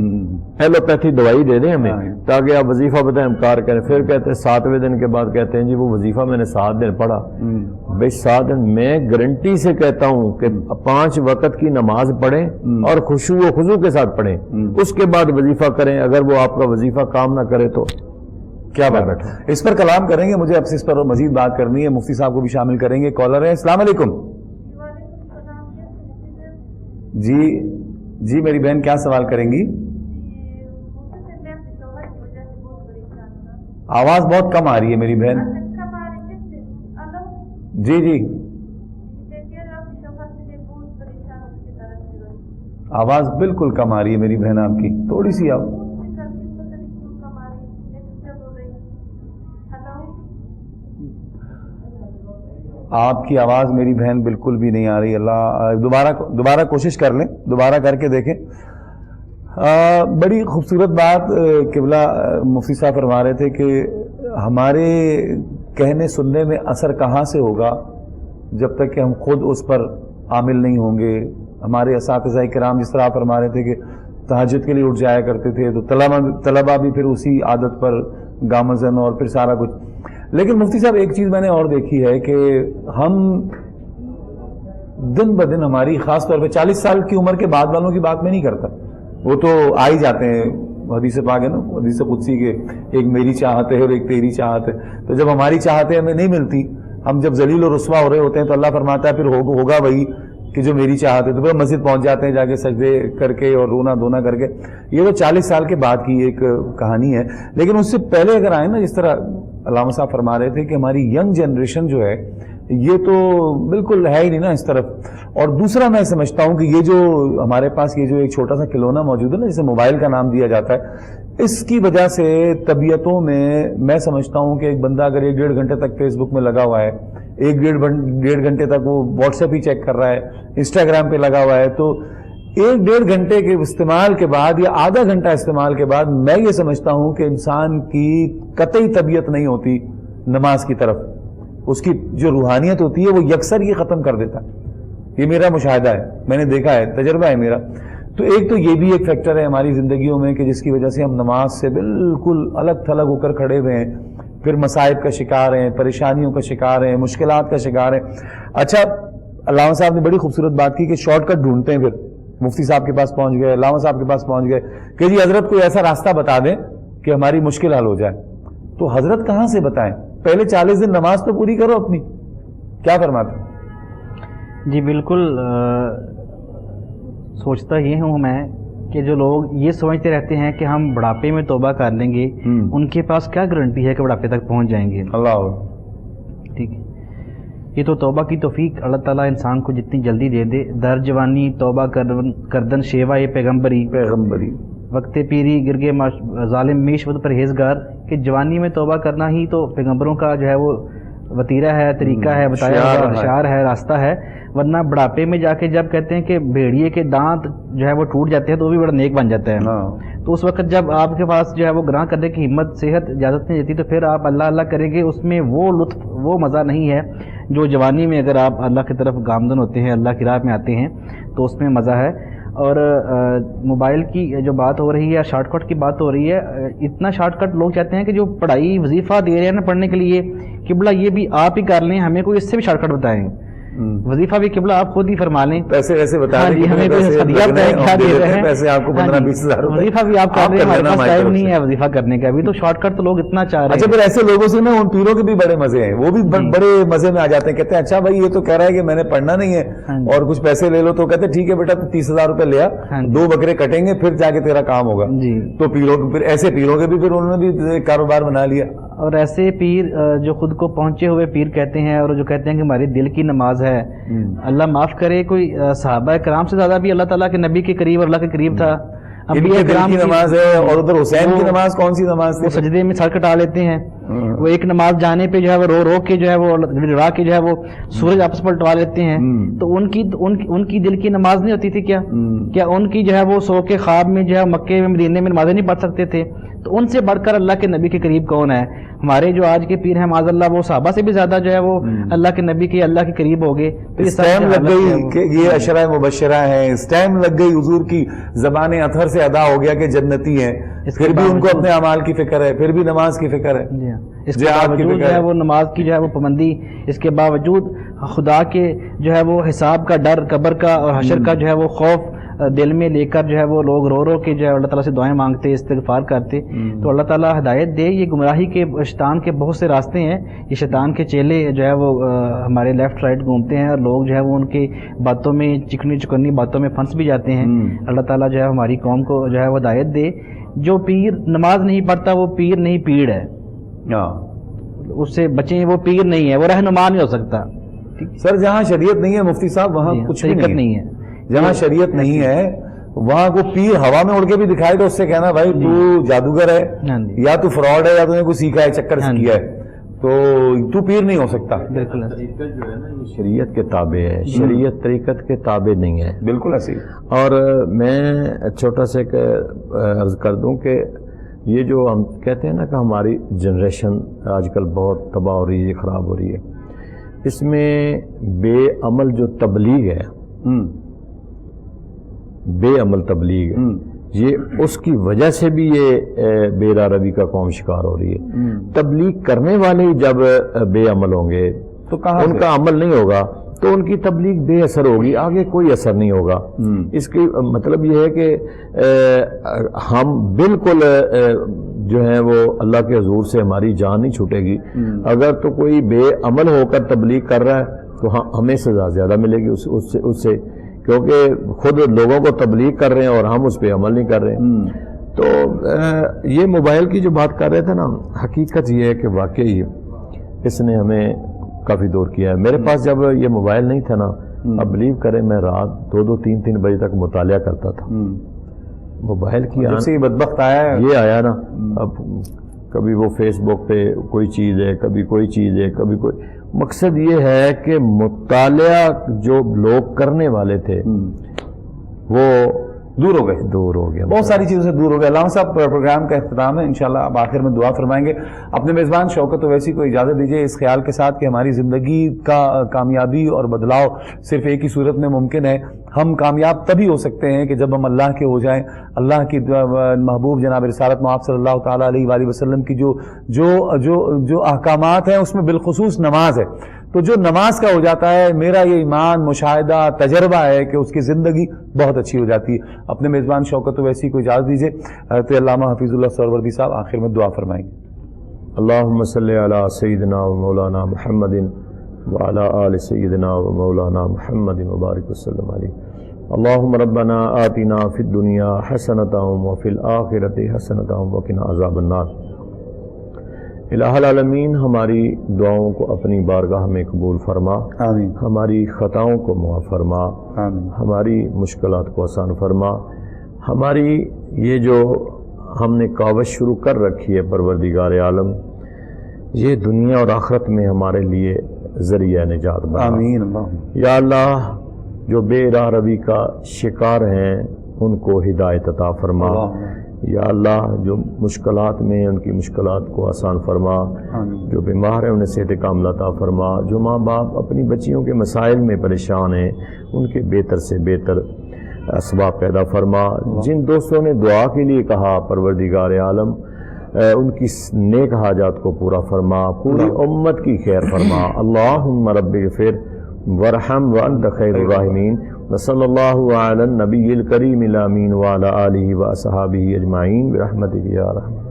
एलोपैथी दवाई दे दें हमें ताकि आप वजीफ़ा बताएं हम कार करें। फिर कहते हैं 7वें दिन के बाद कहते हैं जी वो वजीफ़ा मैंने 7 दिन पढ़ा। भाई 7 दिन, मैं गारंटी से कहता हूँ कि 5 वक़्त की नमाज पढ़ें और खुशू व खुजू के साथ पढ़ें, उसके बाद वजीफ़ा करें। अगर वो आपका वजीफ़ा काम ना करे तो क्या बात है। इस पर कलाम करेंगे, मुझे अब से इस पर मजीद बात करनी है, मुफ्ती साहब को भी शामिल करेंगे। कॉलर है, अस्सलाम वालेकुम। जी जी मेरी बहन क्या सवाल करेंगी? आवाज बहुत कम आ रही है मेरी बहन। जी जी आवाज बिल्कुल कम आ रही है मेरी बहन आपकी, थोड़ी सी आप आपकी आवाज़ मेरी बहन बिल्कुल भी नहीं आ रही। अल्लाह दोबारा कोशिश कर लें, दोबारा करके देखें। बड़ी खूबसूरत बात किबला मुफ्ती साहब फरमा रहे थे कि हमारे कहने सुनने में असर कहाँ से होगा जब तक कि हम खुद उस पर आमिल नहीं होंगे। हमारे असातिज़ा किराम जिस तरह आप फरमा रहे थे कि तहज्जुद के लिए उठ जाया करते थे, तो तलबा भी फिर उसी आदत पर गामज़न और फिर सारा कुछ। लेकिन मुफ्ती साहब एक चीज़ मैंने और देखी है कि हम दिन ब दिन हमारी ख़ास तौर पे 40 साल की उम्र के बाद वालों की बात मैं नहीं करता, वो तो आ ही जाते हैं। हदीस पाक है ना, हदीस कुदसी के, एक मेरी चाहत है और एक तेरी चाहत है। तो जब हमारी चाहतें हमें नहीं मिलती, हम जब जलील और रुस्वा हो रहे होते हैं, तो अल्लाह फरमाता है फिर होगा वही कि जो मेरी चाहत है। तो फिर मस्जिद पहुंच जाते हैं जाके सजदे करके और रोना धोना करके। ये तो 40 साल के बाद की एक कहानी है। लेकिन उससे पहले अगर आए ना, जिस तरह अल्लामा साहब फरमा रहे थे कि हमारी यंग जनरेशन जो है ये तो बिल्कुल है ही नहीं ना इस तरफ। और दूसरा मैं समझता हूँ कि ये जो हमारे पास ये जो एक छोटा सा खिलौना मौजूद है ना, जिसे मोबाइल का नाम दिया जाता है, इसकी वजह से तबीयतों में मैं समझता हूँ कि एक बंदा अगर 1-1.5 घंटे तक फेसबुक में लगा हुआ है, 1-1.5 घंटे तक वो व्हाट्सएप ही चेक कर रहा है, इंस्टाग्राम पे लगा हुआ है, तो 1-1.5 घंटे के इस्तेमाल के बाद या आधा घंटा इस्तेमाल के बाद मैं ये समझता हूँ कि इंसान की कतई तबीयत नहीं होती नमाज की तरफ। उसकी जो रूहानियत होती है वो यकसर ये ख़त्म कर देता है। ये मेरा मुशाहिदा है, मैंने देखा है, तजर्बा है मेरा। तो एक तो ये भी एक फैक्टर है हमारी ज़िंदगियों में कि जिसकी वजह से हम नमाज से बिल्कुल अलग थलग होकर खड़े हुए हैं, फिर मसाइब का शिकार हैं, परेशानियों का शिकार हैं, मुश्किलात का शिकार हैं। अच्छा, अल्लामा साहब ने बड़ी खूबसूरत बात की कि शॉर्टकट ढूंढते हैं। फिर मुफ्ती साहब के पास पहुंच गए, अल्लामा साहब के पास पहुंच गए कि जी हजरत कोई ऐसा रास्ता बता दें कि हमारी मुश्किल हल हो जाए। तो हजरत कहाँ से बताएं? पहले 40 दिन नमाज तो पूरी करो अपनी। क्या फरमाते? जी बिल्कुल, सोचता ये हूँ मैं कि जो लोग ये समझते रहते हैं कि हम बुढ़ापे में तौबा कर लेंगे, उनके पास क्या गारंटी है कि बुढ़ापे तक पहुँच जाएंगे। अल्लाह, ठीक یہ تو توبہ کی توفیق اللہ تعالیٰ انسان کو جتنی جلدی دے دے. در جوانی توبہ کردن شیوا پیغمبری وقت پیری گرگے ظالم میش ود پرہیزگار. کہ جوانی میں توبہ کرنا ہی تو پیغمبروں کا جو ہے وہ وتیرہ ہے, طریقہ ہے, بتایا ہوا اشعار ہے, راستہ ہے. ورنہ بڑھاپے میں جا کے جب کہتے ہیں کہ بھیڑیے کے دانت جو ہے وہ ٹوٹ جاتے ہیں تو وہ بھی بڑا نیک بن جاتا ہے. تو اس وقت جب آپ کے پاس جو ہے وہ گراں کرنے کی ہمت صحت اجازت نہیں دیتی تو پھر آپ اللہ اللہ کریں گے, اس میں وہ لطف وہ مزہ نہیں ہے جو جوانی میں اگر آپ اللہ کی طرف گامزن ہوتے ہیں, اللہ کی راہ میں آتے ہیں تو اس میں مزہ ہے. اور موبائل کی جو بات ہو رہی ہے, شارٹ کٹ کی بات ہو رہی ہے, اتنا شارٹ کٹ لوگ چاہتے ہیں کہ جو پڑھائی وظیفہ دے رہے ہیں نا پڑھنے کے لیے, قبلہ یہ بھی آپ ہی کر لیں, ہمیں کوئی اس سے بھی شارٹ کٹ بتائیں. وظیفہ بھی قبلہ آپ خود ہی فرما لیں, پیسے ویسے بتا ہاں جی, ہمیں کوئی ہدیہ کیا دے رہے ہیں, پیسے آپ کو 15-20 ہزار وظیفہ بھی آپ کر رہے ہیں, ہمارے پاس ٹائم نہیں ہے وظیفہ کرنے کا. ابھی تو شارٹ کٹ تو لوگ اتنا چاہ رہے ہیں. اچھا, پھر ایسے لوگوں سے نا ان پیروں کے بھی بڑے مزے ہیں, وہ بھی بڑے مزے میں آ جاتے ہیں. کہتے ہیں اچھا بھائی یہ تو کہہ رہا ہے کہ میں نے پڑھنا نہیں ہے اور کچھ پیسے لے لو, تو کہتے ہیں ٹھیک ہے بیٹا تو 30,000 روپے لیا, 2 بکرے کٹیں گے پھر جا کے تیرا کام ہوگا. تو پیروں کے پھر ایسے پیروں کے بھی پھر انہوں نے بھی کاروبار بنا لیا. اور ایسے پیر جو خود کو پہنچے ہوئے پیر کہتے ہیں اور جو کہتے ہیں کہ ہماری دل کی نماز ہے, اللہ معاف کرے, کوئی صحابہ کرام سے زیادہ بھی اللہ تعالیٰ کے نبی کے قریب اور اللہ کے قریب تھا. انبیاء کرام کی نماز ہے, اور ادھر حسین کی نماز کون سی نماز تھی؟ وہ سجدے میں سر کٹا لیتے ہیں. وہ ایک نماز جانے پہ جو ہے وہ رو رو کے جو ہے وہ ڈرا کے جو ہے وہ سورج آپس پر لٹوا لیتے ہیں. تو ان کی دل کی نماز نہیں ہوتی تھی کیا ان کی جو ہے وہ سو کے خواب میں جو ہے مکے میں مدینے میں نمازیں نہیں پڑھ سکتے تھے؟ تو ان سے بڑھ کر اللہ کے نبی کے قریب کون ہے؟ ہمارے جو آج کے پیر ہیں معاذ اللہ, وہ صحابہ سے بھی زیادہ جو ہے وہ اللہ کے نبی کے اللہ کے قریب ہو گئے. تو اس ٹائم لگ گئی کہ یہ عشرہ مبشرہ ہیں, اس ٹائم لگ گئی حضور کی زبان اطہر سے ادا ہو گیا کہ جنتی ہیں, پھر بھی ان کو اپنے اعمال کی فکر ہے, پھر بھی نماز کی فکر ہے. اس کے باوجود جو ہے وہ نماز کی جو ہے وہ پابندی, اس کے باوجود خدا کے جو ہے وہ حساب کا ڈر, قبر کا اور حشر کا جو ہے وہ خوف دل میں لے کر جو ہے وہ لوگ رو رو کے جو ہے اللہ تعالیٰ سے دعائیں مانگتے, استغفار کرتے. تو اللہ تعالیٰ ہدایت دے. یہ گمراہی کے شیطان کے بہت سے راستے ہیں, یہ شیطان کے چیلے جو ہے وہ ہمارے لیفٹ رائٹ گھومتے ہیں اور لوگ جو ہے وہ ان کے باتوں میں چکنی چکنی باتوں میں پھنس بھی جاتے ہیں. اللہ تعالیٰ جو ہے ہماری قوم کو جو ہے وہ ہدایت دے. جو پیر نماز نہیں پڑھتا وہ پیر نہیں, پیڑ ہے, اس سے بچیں, وہ پیر نہیں ہے, وہ رہنما نہیں ہو سکتا. سر جہاں شریعت نہیں ہے مفتی صاحب وہاں کچھ بھی نہیں ہے. جہاں شریعت نہیں ہے وہاں کو پیر ہوا میں اڑ کے بھی دکھائے تو اس سے کہنا بھائی تو جادوگر ہے یا تو فراڈ ہے یا تو نے کوئی سیکھا ہے, چکر سے کیا ہے, تو پیر نہیں ہو سکتا. بالکل طریقت جو ہے نا یہ شریعت کے تابع ہے, شریعت طریقت کے تابع نہیں ہے. بالکل ایسے. اور میں چھوٹا سا ایک عرض کر دوں کہ یہ جو ہم کہتے ہیں نا کہ ہماری جنریشن آج کل بہت تباہ ہو رہی ہے, خراب ہو رہی ہے, اس میں بے عمل جو تبلیغ ہے, بے عمل تبلیغ یہ اس کی وجہ سے بھی یہ بے روی کا قوم شکار ہو رہی ہے. تبلیغ کرنے والے جب بے عمل ہوں گے تو ان کا عمل نہیں ہوگا تو ان کی تبلیغ بے اثر ہوگی, آگے کوئی اثر نہیں ہوگا. اس کی مطلب یہ ہے کہ ہم بالکل جو ہے وہ اللہ کے حضور سے ہماری جان نہیں چھوٹے گی. اگر تو کوئی بے عمل ہو کر تبلیغ کر رہا ہے تو ہمیں سزا زیادہ ملے گی اس سے, کیونکہ خود لوگوں کو تبلیغ کر رہے ہیں اور ہم اس پہ عمل نہیں کر رہے ہیں. تو یہ موبائل کی جو بات کر رہے تھے نا, حقیقت یہ ہے کہ واقعی اس نے ہمیں کافی دور کیا ہے. میرے پاس جب یہ موبائل نہیں تھا نا, اب بلیو کریں میں رات 2-2, 3-3 بجے تک مطالعہ کرتا تھا. موبائل کی جب سے یہ بدبخت آیا ہے, یہ آیا نا, اب کبھی وہ فیس بک پہ کوئی چیز ہے, کبھی کوئی چیز ہے, کبھی کوئی. مقصد یہ ہے کہ مطالعہ جو لوگ کرنے والے تھے وہ دور ہو گئے, بہت ساری چیزوں سے دور ہو گئے. علامہ صاحب پروگرام کا اختتام ہے, انشاءاللہ اب آخر میں دعا فرمائیں گے. اپنے میزبان شوکت اویسی کو اجازت دیجیے اس خیال کے ساتھ کہ ہماری زندگی کا کامیابی اور بدلاؤ صرف ایک ہی صورت میں ممکن ہے. ہم کامیاب تبھی ہو سکتے ہیں کہ جب ہم اللہ کے ہو جائیں. اللہ کی محبوب جناب رسالت مآب صلی اللہ تعالیٰ علیہ وآلہ وسلم کی جو احکامات ہیں اس میں بالخصوص نماز ہے. تو جو نماز کا ہو جاتا ہے, میرا یہ ایمان, مشاہدہ, تجربہ ہے کہ اس کی زندگی بہت اچھی ہو جاتی ہے. اپنے میزبان شوکت اویسی کو اجازت دیجیے. حضرت علامہ حفیظ اللہ سہروردی صاحب آخر میں دعا فرمائیں گے. اللہم صلی علی سیدنا و مولانا محمد وعلی آل سیدنا و مولانا محمد مبارک وسلم علیہ. اللہم ربنا آتنا فی الدنیا حسنۃ وفی الآخرۃ حسنۃ وقنا عذاب النار. الہ العالمین ہماری دعاؤں کو اپنی بارگاہ میں قبول فرما، آمین ہماری خطاؤں کو معاف فرما، آمین ہماری مشکلات کو آسان فرما، ہماری یہ جو ہم نے کاوش شروع کر رکھی ہے پروردگار عالم، یہ دنیا اور آخرت میں ہمارے لیے ذریعہ نجات بنا۔ آمین اللہم یا اللہ جو بے راہ روی کا شکار ہیں ان کو ہدایت عطا فرما، یا اللہ جو مشکلات میں ہیں ان کی مشکلات کو آسان فرما، آمین جو بیمار ہیں انہیں صحت کاملہ عطا فرما، جو ماں باپ اپنی بچیوں کے مسائل میں پریشان ہیں ان کے بہتر سے بہتر اسباب پیدا فرما، جن دوستوں نے دعا کے لیے کہا پروردگار عالم ان کی نیک حاجات کو پورا فرما، پوری امت کی خیر فرما۔ اللہم رب اغفر ورحم وانت خیر الراحمین، وصلی اللہ علی النبی الکریم الامین وعلی آلہ واصحابہ اجمعین برحمتک یا رحمن۔